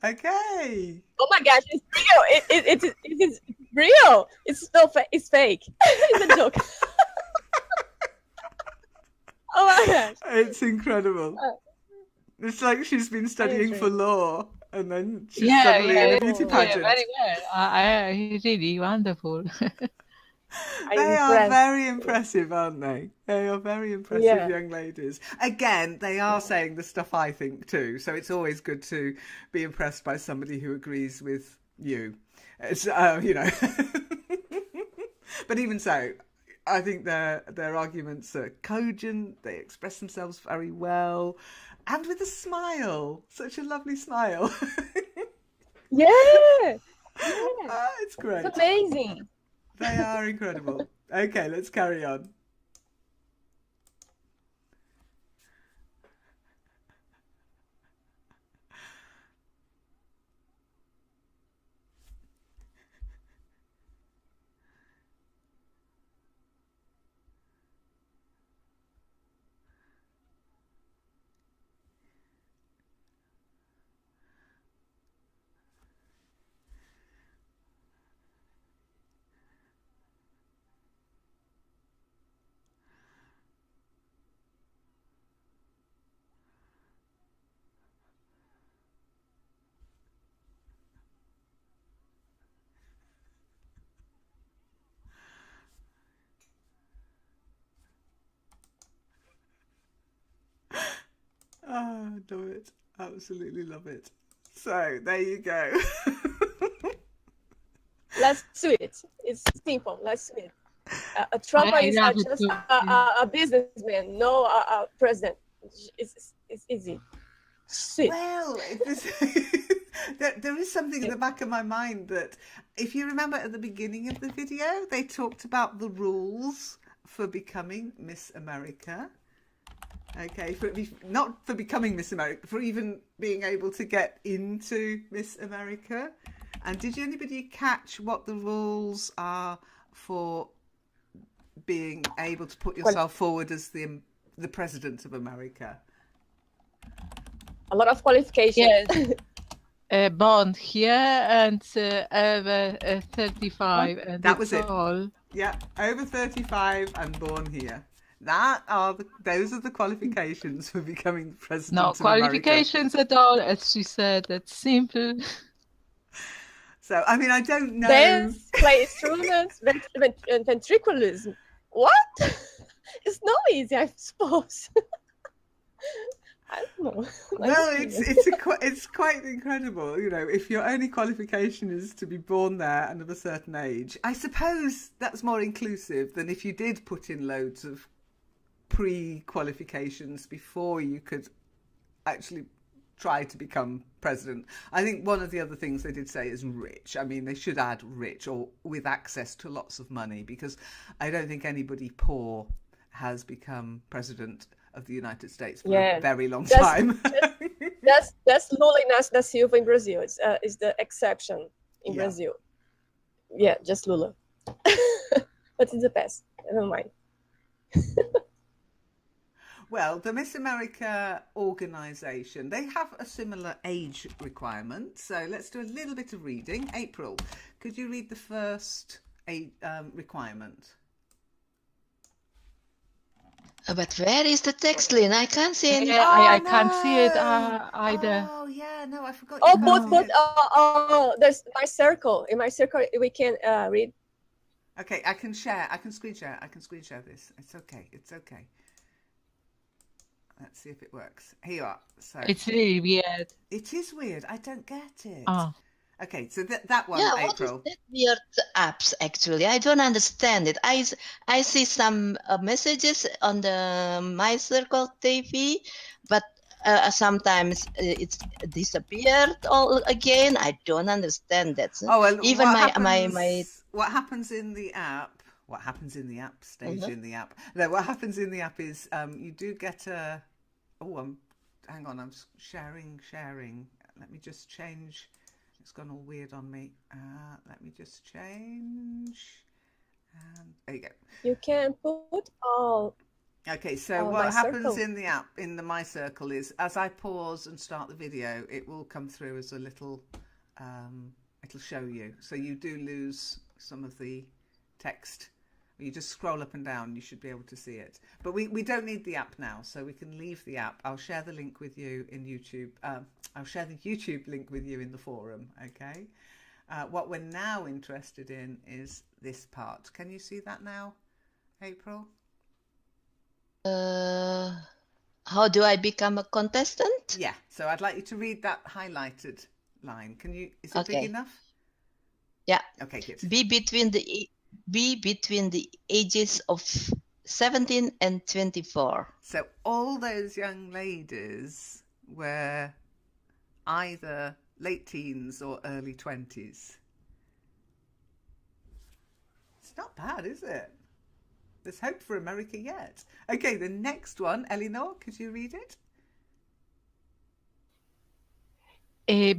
Okay. Oh my gosh, it's real. It is real. It's fake. It's a joke. Oh my gosh. It's incredible. It's like she's been studying for law and then she's Yeah, suddenly in yeah, a beauty yeah, pageant. very well. Really wonderful. They are very impressive, aren't they? They are very impressive young ladies. Again, they are saying the stuff I think too, so it's always good to be impressed by somebody who agrees with you. It's, you know. But even so, I think their arguments are cogent. They express themselves very well, and with a smile, such a lovely smile. Yeah. It's great. It's amazing. They are incredible. Okay, let's carry on. Oh, I love it. Absolutely love it. So, there you go. Let's do it. It's simple. Let's do it. Trump is love it just too. a businessman, no a president. It's easy. Sweet. Well, there is something in the back of my mind that, if you remember at the beginning of the video, they talked about the rules for becoming Miss America. Okay, not for becoming Miss America, for even being able to get into Miss America. And did anybody catch what the rules are for being able to put yourself forward as the President of America? A lot of qualifications. Yes. Born here and over 35, and That was it. all. Yeah, over 35 and born here. Those are the qualifications for becoming the President No of America. qualifications at all, as she said. That's simple. So, I mean, I don't know. Dance, play instruments, ventriloquism. What? It's not easy, I suppose. I don't know. Well, it's quite incredible, you know, if your only qualification is to be born there and of a certain age. I suppose that's more inclusive than if you did put in loads of pre-qualifications before you could actually try to become president. I think one of the other things they did say is rich. I mean, they should add rich or with access to lots of money, because I don't think anybody poor has become president of the United States for a very long time. That's Lula Inácio da Silva in Brazil. It's the exception in Brazil. Yeah, just Lula. But it's the best. Never mind. Well, the Miss America organization, they have a similar age requirement. So let's do a little bit of reading. April, could you read the first requirement? But where is the text, Lynn? I can't see any. Yeah, I can't see it either. Oh, yeah, no, I forgot. There's my circle. In my circle, we can read. Okay, I can share. I can screen share. I can screen share this. It's okay. It's okay. Let's see if it works. Here you are. So it's really weird. It is weird. I don't get it. Oh. Okay, so that one, Yeah, April. what is that weird apps actually? I don't understand it. I see some messages on the My Circle TV, but sometimes it's disappeared all again. I don't understand that. Oh, well, even what happens in the app? What happens in the app stays in the app. No, what happens in the app is you do get a. Oh, hang on. I'm sharing. Let me just change. It's gone all weird on me. Let me just change. And there you go. You can put all. Okay, so what happens in the app, in the My Circle, is as I pause and start the video, it will come through as a little, it'll show you. So you do lose some of the text You just scroll up and down, you should be able to see it. But we don't need the app now, so we can leave the app. I'll share the link with you in YouTube. I'll share the YouTube link with you in the forum, okay? What we're now interested in is this part. Can you see that now, April? How do I become a contestant? Yeah, so I'd like you to read that highlighted line. Can you, is it big Okay. enough? Yeah. Okay, good. Be between the ages of 17 and 24. So all those young ladies were either late teens or early 20s. It's not bad, is it? There's hope for America yet. Okay, the next one, Eleanor, could you read it?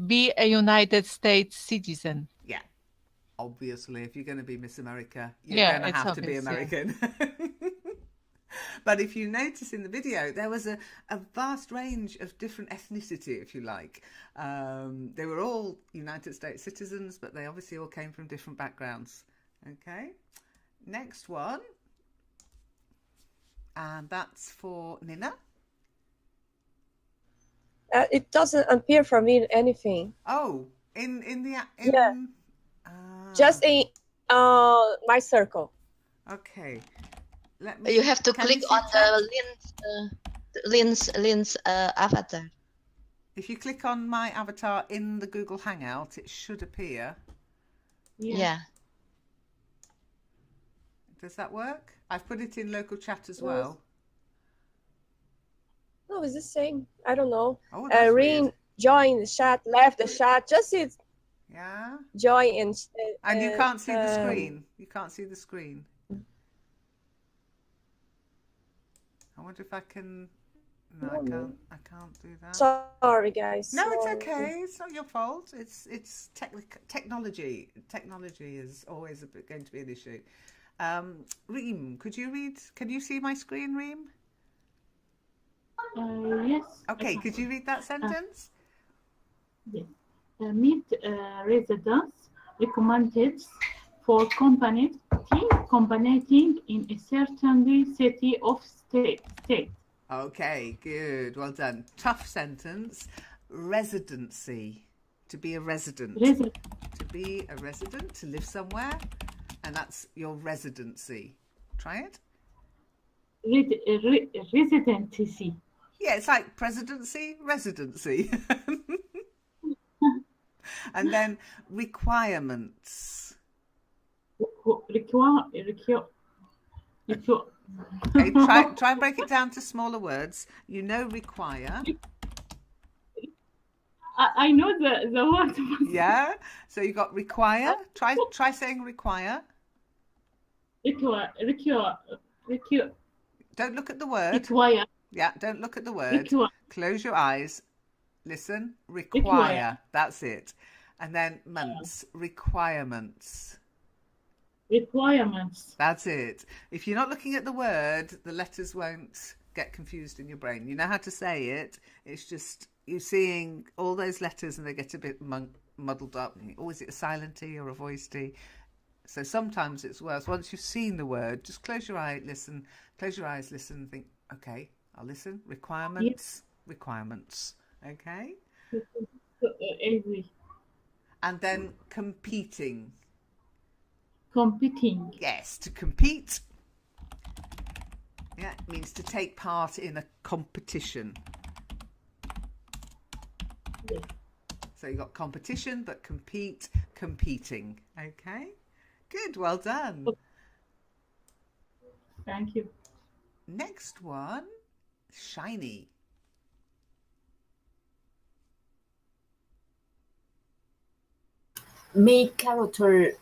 Be a United States citizen. Yeah, obviously, if you're going to be Miss America, you're Yeah, going to it's have to be obvious, yeah. American. But if you notice in the video, there was a vast range of different ethnicity, if you like. They were all United States citizens, but they obviously all came from different backgrounds. Okay, next one. And that's for Nina. It doesn't appear for me anything. Oh, in Yeah. Ah, Just in my circle. okay. Let me. You have to Can click you see on chat? the Lynn's avatar. If you click on my avatar in the Google Hangout, it should appear. Yeah. Does that work? I've put it in local chat as well. No, it's the same. I don't know. Oh, that's Rin weird. joined the chat, left the chat. Just it Yeah. join And you can't see the screen. You can't see the screen. I wonder if I can. No, I can't do that. Sorry, guys. No, it's Sorry. okay. It's not your fault. It's technology. Technology is always going to be an issue. Reem, could you read? Can you see my screen, Reem? Yes. Okay, could you read that sentence? Yes. Meet residents recommended for combining in a certain city of state. Okay, good. Well done. Tough sentence. Residency. To be a resident. To be a resident, to live somewhere. And that's your residency. Try it. Residency. Yeah, it's like presidency, residency. And then requirements. Okay, try and break it down to smaller words. You know, require. I know the word. Yeah. So you got require. Try saying require. Require. Don't look at the word. Require. Yeah, don't look at the word. Require. Close your eyes. Listen. Require. That's it. And then months. Requirements. Requirements. That's it. If you're not looking at the word, the letters won't get confused in your brain. You know how to say it. It's just you're seeing all those letters and they get a bit muddled up. Oh, is it a silent T or a voice T? So sometimes it's worse. Once you've seen the word, just close your eye, listen. Close your eyes, listen, think, okay, I'll listen. Requirements. Requirements. Okay? Agree. And then competing. Competing. Yes, to compete. Yeah, it means to take part in a competition. Yes. So you got competition, but compete, competing. Okay? Good, well done. Thank you. Next one, shiny. Meet character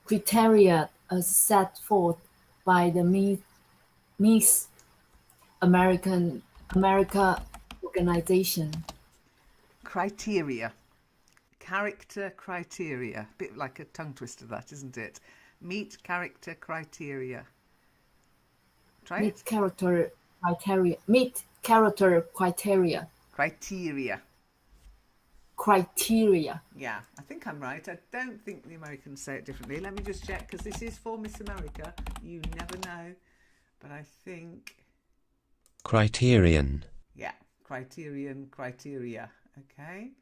criteria as set forth by the Miss America organization. Criteria. Character criteria. A bit like a tongue twister, that, isn't it? Meet character criteria. Try Meet it. character criteria. Meet character criteria. Criteria. criteria. Yeah, I think I'm right. I don't think the Americans say it differently. Let me just check, because this is for Miss America. You never know. But I think... criterion, Yeah, criterion, criteria. Okay.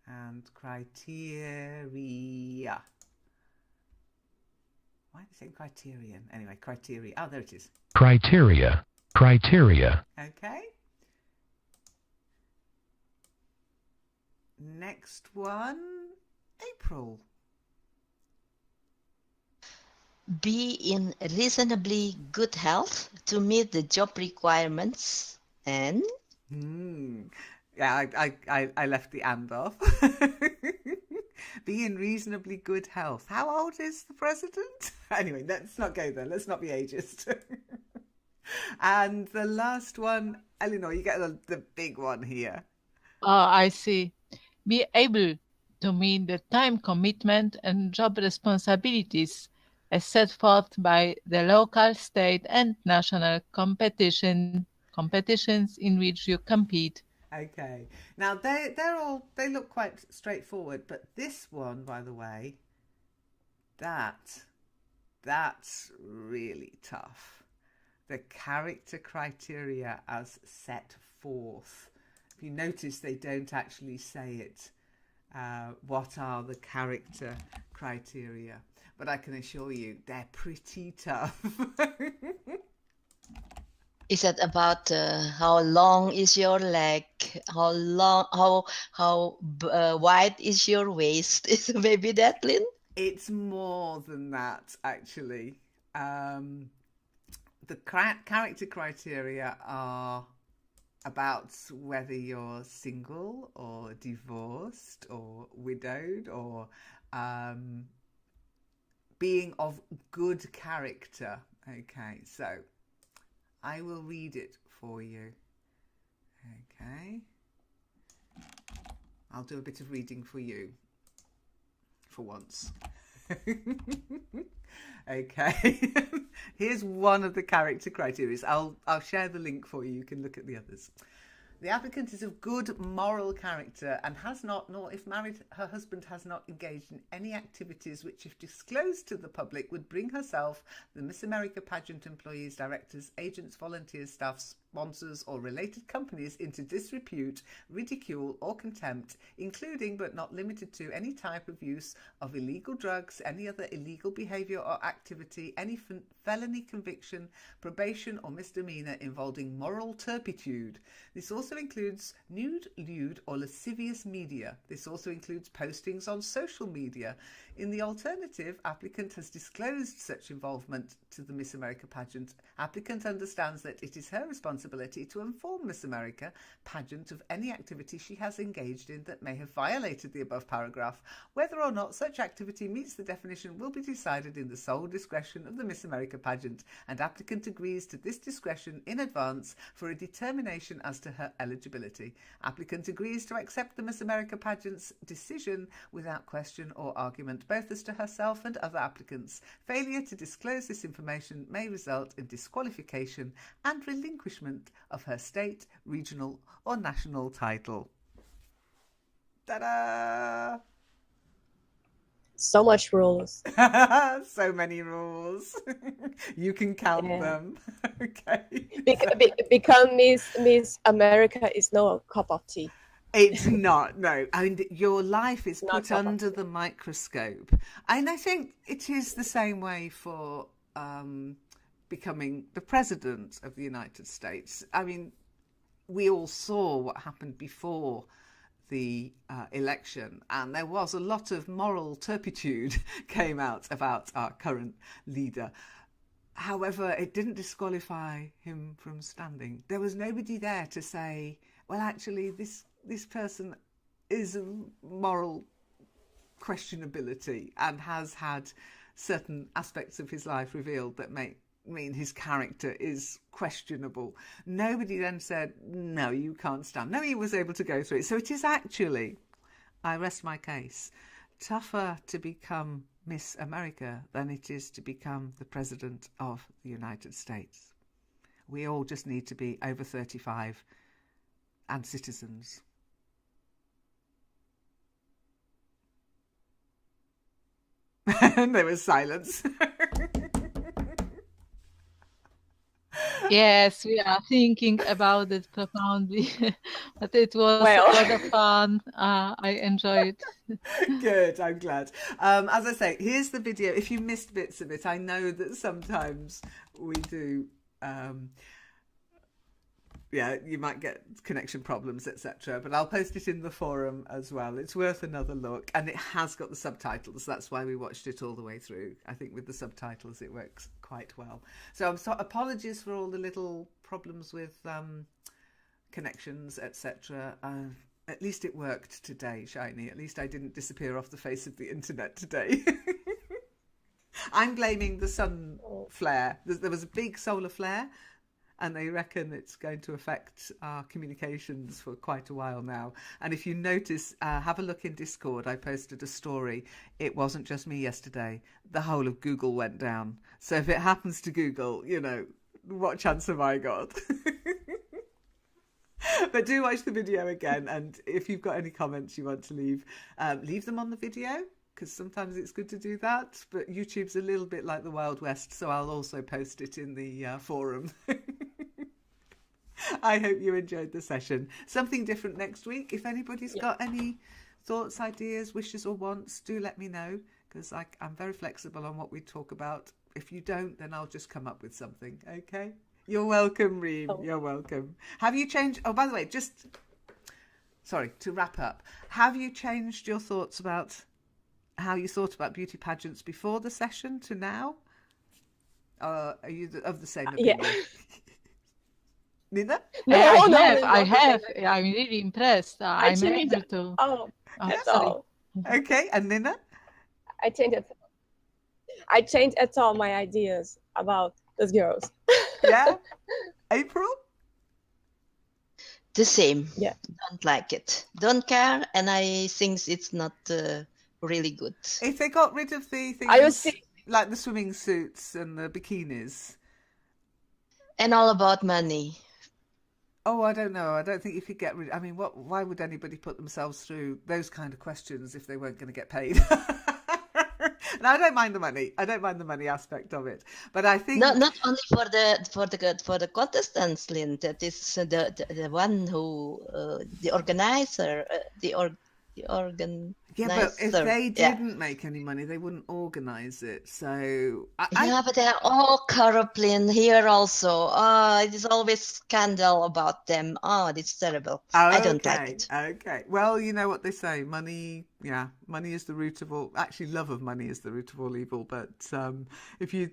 And criteria. Why are they saying criterion? Anyway, criteria. Oh, there it is. Criteria. Criteria. Okay. Next one, April. Be in reasonably good health to meet the job requirements and Yeah, I left the and off. Be in reasonably good health. How old is the president? Anyway, let's not go there. Let's not be ageist. And the last one, Eleanor, you get the big one here. I see. Be able to meet the time commitment and job responsibilities as set forth by the local, state, and national competitions in which you compete. Okay. Now they look quite straightforward, but this one, by the way, that's really tough. The character criteria as set forth. If you notice, they don't actually say it. What are the character criteria? But I can assure you, they're pretty tough. is that about how long is your leg? How wide is your waist? Is maybe that, Lynn? It's more than that, actually. The character criteria are about whether you're single or divorced or widowed or being of good character. Okay, so I will read it for you. Okay. I'll do a bit of reading for you for once. Okay. Here's one of the character criteria. I'll share the link for you. You can look at the others. The applicant is of good moral character and has not, nor if married, her husband has not engaged in any activities which, if disclosed to the public, would bring herself, the Miss America pageant employees, directors, agents, volunteers, staff, sponsors, or related companies into disrepute, ridicule, or contempt, including but not limited to any type of use of illegal drugs, any other illegal behaviour or activity, any felony conviction, probation, or misdemeanour involving moral turpitude. This also includes nude, lewd, or lascivious media. This also includes postings on social media. In the alternative, applicant has disclosed such involvement to the Miss America pageant. Applicant understands that it is her responsibility to inform Miss America pageant of any activity she has engaged in that may have violated the above paragraph. Whether or not such activity meets the definition will be decided in the sole discretion of the Miss America pageant, and applicant agrees to this discretion in advance for a determination as to her eligibility. Applicant agrees to accept the Miss America pageant's decision without question or argument, both as to herself and other applicants. Failure to disclose this information may result in disqualification and relinquishment of her state, regional, or national title. Ta-da! So much rules. So many rules. You can count them. Okay. Become Miss America is no cup of tea. It's not, no. I mean, your life is Not put cup of under tea. the microscope. And I think it is the same way for becoming the president of the United States. I mean, we all saw what happened before the election, and there was a lot of moral turpitude came out about our current leader. However, it didn't disqualify him from standing. There was nobody there to say, well, actually, this person is a moral questionability and has had certain aspects of his life revealed that mean his character is questionable. Nobody then said, no, you can't stand. No, he was able to go through it. So it is actually, I rest my case, tougher to become Miss America than it is to become the President of the United States. We all just need to be over 35 and citizens. And there was silence. Yes, we are thinking about it profoundly, but it was Well. a lot of fun. I enjoyed. Good, I'm glad. As I say, here's the video. If you missed bits of it, I know that sometimes we do. Yeah, you might get connection problems, etc. But I'll post it in the forum as well. It's worth another look, and it has got the subtitles. That's why we watched it all the way through. I think with the subtitles, it works quite well. So apologies for all the little problems with connections, etc. At least it worked today, Shiny. At least I didn't disappear off the face of the internet today. I'm blaming the sun flare. There was a big solar flare, and they reckon it's going to affect our communications for quite a while now. And if you notice, have a look in Discord. I posted a story. It wasn't just me yesterday. The whole of Google went down. So if it happens to Google, you know, what chance have I got? But do watch the video again. And if you've got any comments you want to leave them on the video, because sometimes it's good to do that. But YouTube's a little bit like the Wild West, so I'll also post it in the forum. I hope you enjoyed the session. Something different next week. If anybody's got any thoughts, ideas, wishes or wants, do let me know, because I'm very flexible on what we talk about. If you don't, then I'll just come up with something. Okay? You're welcome, Reem. You're welcome. Have you changed... Oh, by the way, sorry, to wrap up. Have you changed your thoughts about how you thought about beauty pageants before the session to now? Are you of the same opinion? Yeah. Nina? I have. I'm really impressed. I'm changed able to. That's sorry. all. Okay, and Nina? I changed at all my ideas about those girls. Yeah? April? The same. Yeah. Don't like it. Don't care, and I think it's not really good. If they got rid of the things I was like the swimming suits and the bikinis. And all about money. Oh, I don't know. I don't think you could get rid... I mean, why would anybody put themselves through those kind of questions if they weren't going to get paid? Now, I don't mind the money. I don't mind the money aspect of it. But I think... Not only for the contestants, Lynn. That is the one who... the organizer... Yeah, but if they didn't make any money, they wouldn't organise it. So yeah, but they're all corrupt in here also. Oh, it is always scandal about them. Oh, it's terrible. I don't like it. Okay. Well, you know what they say. Money is the root of all... Actually, love of money is the root of all evil. But if you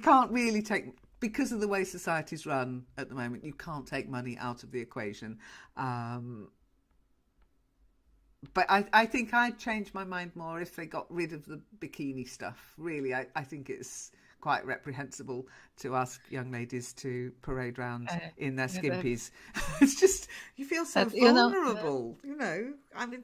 can't really take... Because of the way society's run at the moment, you can't take money out of the equation. But I think I'd change my mind more if they got rid of the bikini stuff. Really, I think it's quite reprehensible to ask young ladies to parade around in their skimpies. It's just, you feel so vulnerable, you know. I mean,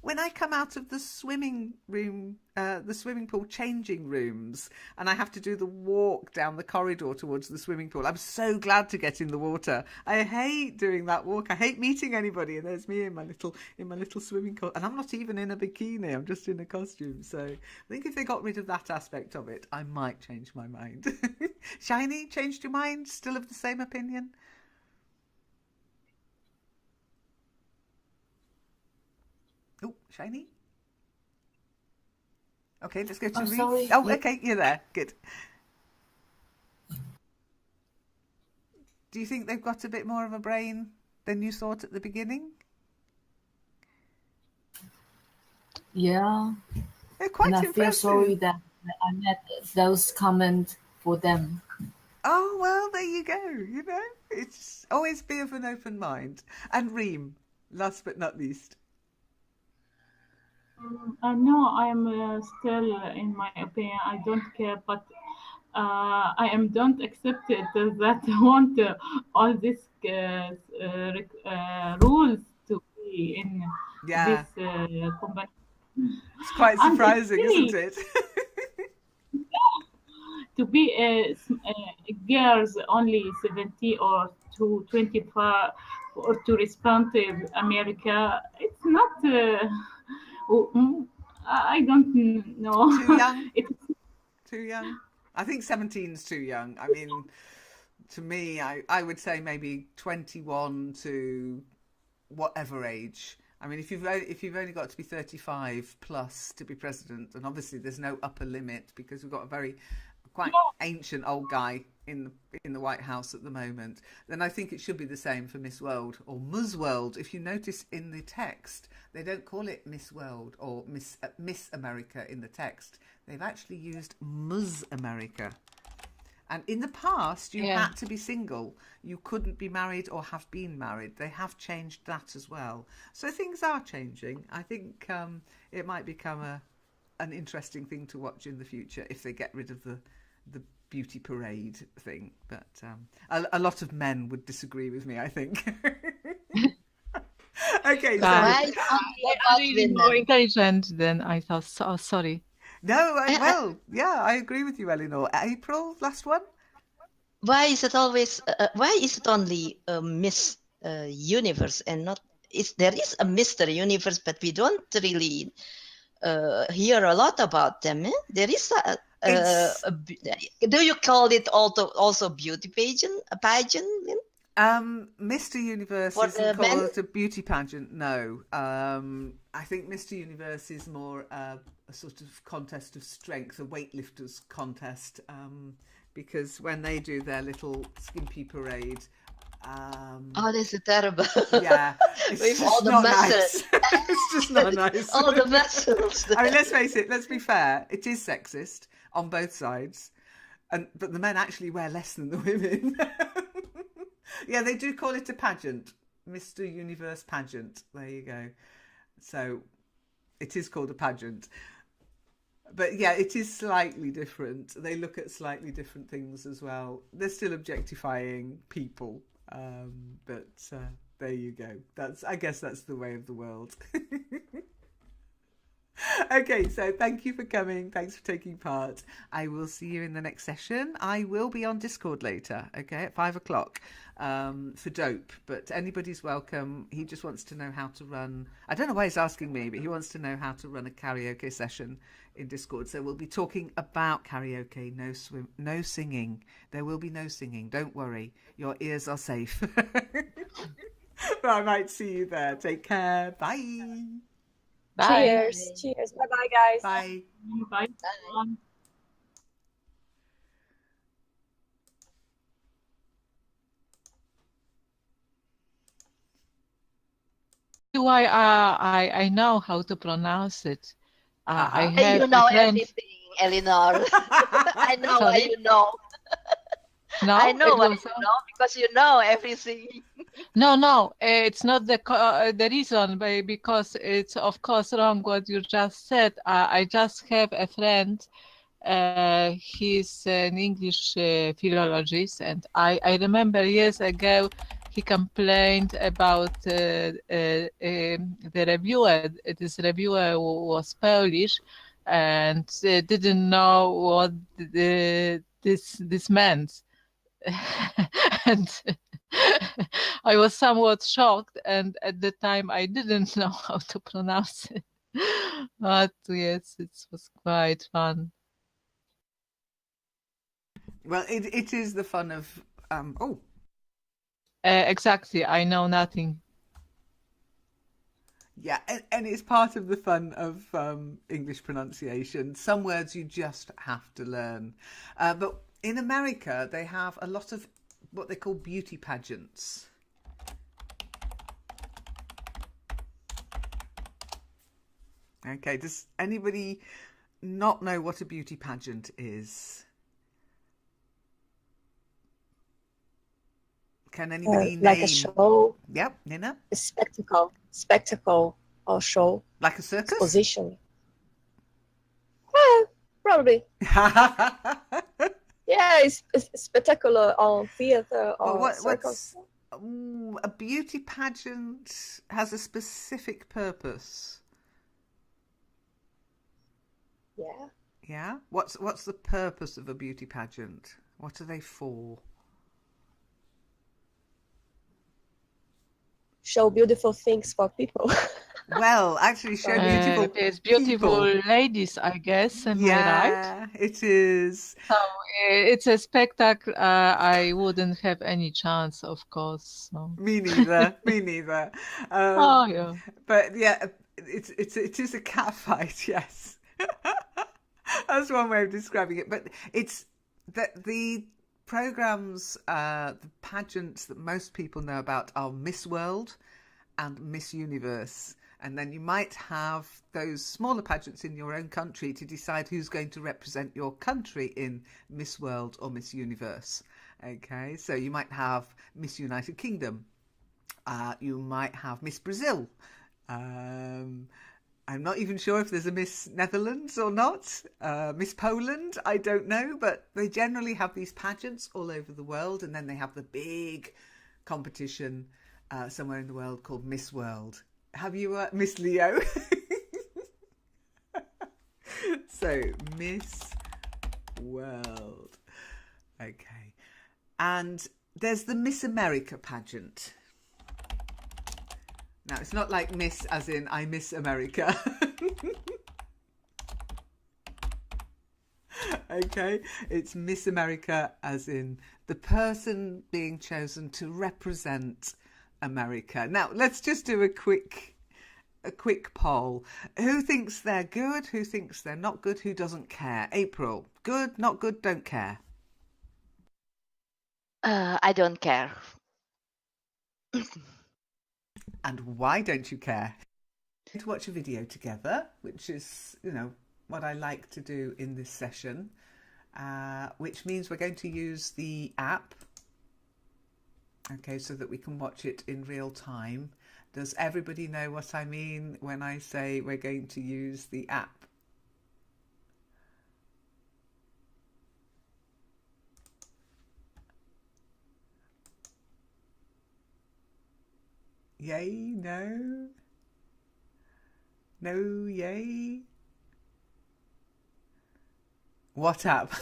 when I come out of the swimming room, the swimming pool changing rooms, and I have to do the walk down the corridor towards the swimming pool, I'm so glad to get in the water. I hate doing that walk. I hate meeting anybody, and there's me in my little swimming costume, and I'm not even in a bikini. I'm just in a costume. So I think if they got rid of that aspect of it, I might change my mind. Shiny, changed your mind? Still of the same opinion? Oh, Shiny? Okay, let's go to Reem. Sorry. Oh, okay, you're there. Good. Do you think they've got a bit more of a brain than you thought at the beginning? Yeah. They're quite And I impressive. feel sorry that I met those comments for them. Oh, well, there you go. You know, it's always be of an open mind. And Reem, last but not least. No, I'm still in my opinion. I don't care, but I don't accept it that I want all these rules to be in this company. It's quite surprising, isn't it? To be girls only 70 or to 25 or to respond to America, it's not. I don't know. Too young? It's Too young? I think 17's too young. I mean, to me, I would say maybe 21 to whatever age. I mean, if you've only got to be 35 plus to be president, and obviously there's no upper limit because we've got a quite ancient old guy in the White House at the moment, then I think it should be the same for Miss World or Ms. World. If you notice in the text, they don't call it Miss World or Miss America in the text. They've actually used Ms. America. And in the past, you had to be single. You couldn't be married or have been married. They have changed that as well. So things are changing. I think it might become an interesting thing to watch in the future if they get rid of the beauty parade thing. But a lot of men would disagree with me, I think. Okay. So, Are really more intelligent than I thought. So, sorry. No, well, yeah, I agree with you, Eleanor. April, last one. Why is it always? Why is it only Miss Universe and not? There is a Mr. Universe, but we don't really hear a lot about them. Eh? There is do you call it also beauty pageant? A pageant? Mr. Universe isn't called a beauty pageant. No, I think Mr. Universe is more a sort of contest of strength, a weightlifters contest, because when they do their little skimpy parade, oh, this is terrible. Yeah, it's with just all the not muscles. nice. It's just not nice. All the muscles. I mean, let's face it. Let's be fair. It is sexist on both sides, but the men actually wear less than the women. Yeah, they do call it a pageant, Mr. Universe pageant. There you go. So it is called a pageant. But yeah, it is slightly different. They look at slightly different things as well. They're still objectifying people. But there you go. I guess that's the way of the world. Okay, so thank you for coming. Thanks for taking part. I will see you in the next session. I will be on Discord later, okay, at 5 o'clock for Dope. But anybody's welcome. He just wants to know how to run. I don't know why he's asking me, but he wants to know how to run a karaoke session in Discord. So we'll be talking about karaoke, no singing. There will be no singing. Don't worry. Your ears are safe. But I might see you there. Take care. Bye. Bye. Cheers. Cheers. Bye-bye, guys. Bye. Bye. Why I know how to pronounce it. I have You know a friend. everything, Eleanor. I know why Sorry? you know. No, I know it why was, you know because you know everything. no, it's not the reason, but because it's of course wrong what you just said. I just have a friend. He's an English philologist, and I remember years ago he complained about the reviewer. This reviewer was Polish and didn't know what this meant. And I was somewhat shocked, and at the time I didn't know how to pronounce it. But yes, it was quite fun. Well, it is the fun of Exactly, I know nothing. yeah, and it's part of the fun of English pronunciation. Some words you just have to learn, but in America they have a lot of what they call beauty pageants. Okay, does anybody not know what a beauty pageant is? Can anybody name? Like a show? Yep, Nina? A spectacle or show? Like a circus? Exposition? Probably. Yeah, it's spectacular on theater or circus. A beauty pageant has a specific purpose. Yeah. Yeah? What's the purpose of a beauty pageant? What are they for? Show beautiful things for people. Well, actually show beautiful There's beautiful people. ladies, I guess. Am I right? Yeah, it is. So it's a spectacle. I wouldn't have any chance, of course. So. Me neither. Me neither. Oh yeah. But yeah, it is a cat fight. Yes, that's one way of describing it. But it's the programs, the pageants that most people know about are Miss World and Miss Universe. And then you might have those smaller pageants in your own country to decide who's going to represent your country in Miss World or Miss Universe. Okay, so you might have Miss United Kingdom. You might have Miss Brazil. I'm not even sure if there's a Miss Netherlands or not. Miss Poland, I don't know. But they generally have these pageants all over the world. And then they have the big competition somewhere in the world called Miss World. Have you, Miss Leo? So, Miss World. Okay. And there's the Miss America pageant. Now, it's not like Miss as in I miss America. Okay. It's Miss America as in the person being chosen to represent America. Now, let's just do a quick poll. Who thinks they're good? Who thinks they're not good? Who doesn't care? April, good, not good, don't care. I don't care. And why don't you care? To watch a video together, which is, what I like to do in this session, which means we're going to use the app. Okay, so that we can watch it in real time. Does everybody know what I mean when I say we're going to use the app? Yay, no? No, yay? What app?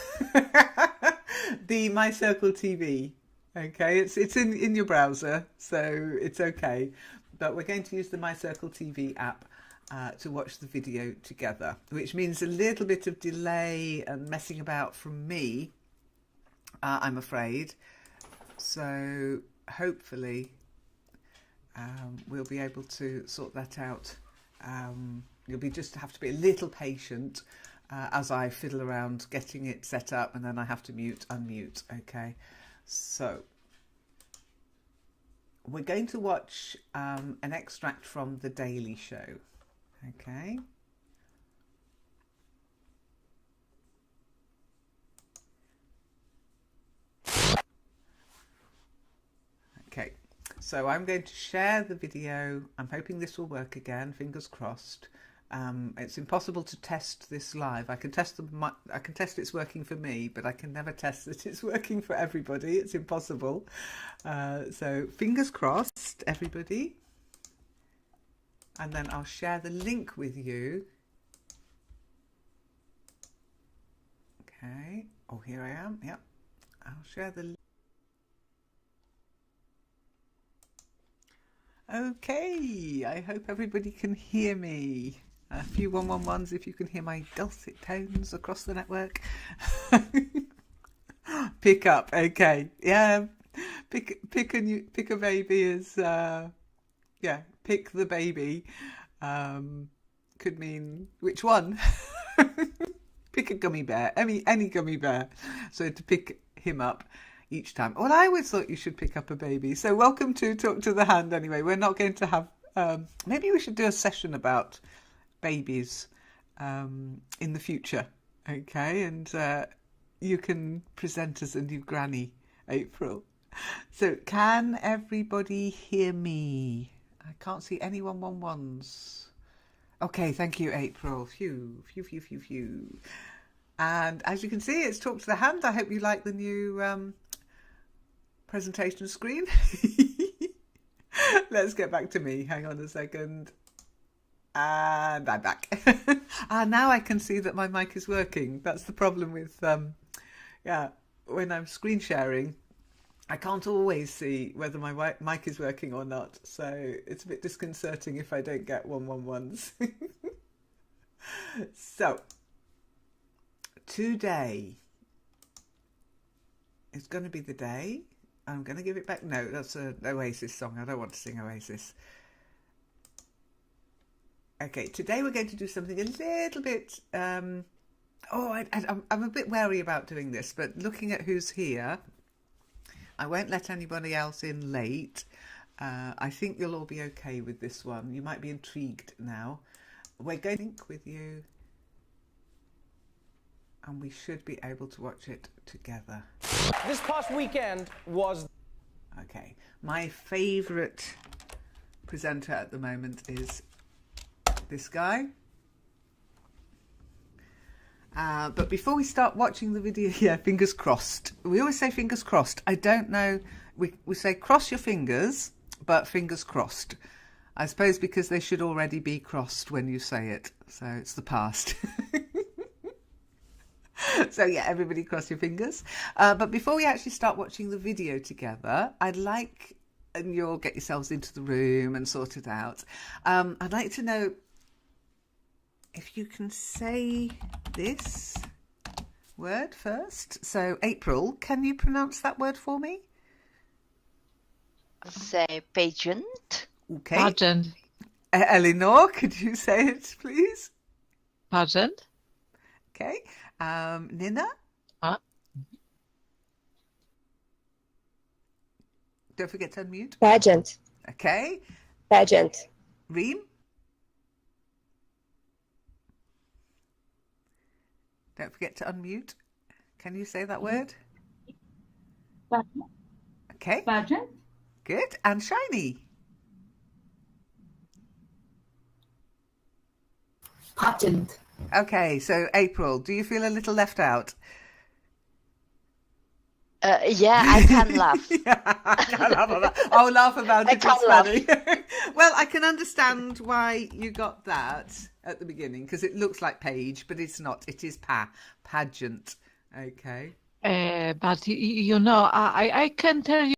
The My Circle TV. Okay, it's in your browser, so it's okay. But we're going to use the My Circle TV app to watch the video together, which means a little bit of delay and messing about from me, I'm afraid. So hopefully we'll be able to sort that out. You'll just have to be a little patient as I fiddle around getting it set up, and then I have to mute, unmute. Okay. So we're going to watch an extract from The Daily Show. Okay. Okay. So I'm going to share the video. I'm hoping this will work again. Fingers crossed. It's impossible to test this live. I can test it's working for me, but I can never test that it's working for everybody. It's impossible. So fingers crossed, everybody. And then I'll share the link with you. Okay. Oh, here I am. Yep. I'll share the link. Okay. I hope everybody can hear me. A few 111s if you can hear my dulcet tones across the network. Pick up, okay. Yeah, pick a baby as pick the baby. Could mean which one? Pick a gummy bear, any gummy bear. So to pick him up each time. Well, I always thought you should pick up a baby. So welcome to Talk to the Hand anyway. We're not going to have maybe we should do a session about babies in the future, okay? And you can present as a new granny, April. So can everybody hear me? I can't see any 111s. Okay, thank you, April. Phew. And as you can see, it's Talk to the Hand. I hope you like the new presentation screen. Let's get back to me. Hang on a second. And I'm back. Now I can see that my mic is working. That's the problem with when I'm screen sharing. I can't always see whether my mic is working or not, so it's a bit disconcerting if I don't get 111s. So, today is going to be the day. I'm going to give it back. No, that's an Oasis song. I don't want to sing Oasis. Okay, today we're going to do something a little bit... I'm a bit wary about doing this, but looking at who's here... I won't let anybody else in late. I think you'll all be okay with this one. You might be intrigued now. We're going to link with you and we should be able to watch it together. This past weekend was... Okay, my favourite presenter at the moment is this guy. But before we start watching the video, yeah, fingers crossed. We always say fingers crossed. I don't know. We say cross your fingers, but fingers crossed. I suppose because they should already be crossed when you say it. So it's the past. So yeah, everybody cross your fingers. But before we actually start watching the video together, I'd like, and you'll get yourselves into the room and sort it out. I'd like to know if you can say this word first. So, April, can you pronounce that word for me? Say pageant. Okay. Pageant. Eleanor, could you say it, please? Pageant. Okay. Nina? Don't forget to unmute. Pageant. Okay. Pageant. Reem? Don't forget to unmute. Can you say that word? Pageant. Okay. Pageant. Good. And Shiny? Pageant. Okay, so April, do you feel a little left out? Yeah, I can't laugh. Yeah, I can't laugh about it. Oh, laugh about I it. can't It's funny. Well, I can understand why you got that at the beginning, because it looks like page, but it's not. It is pageant. Okay. But you know, I can tell you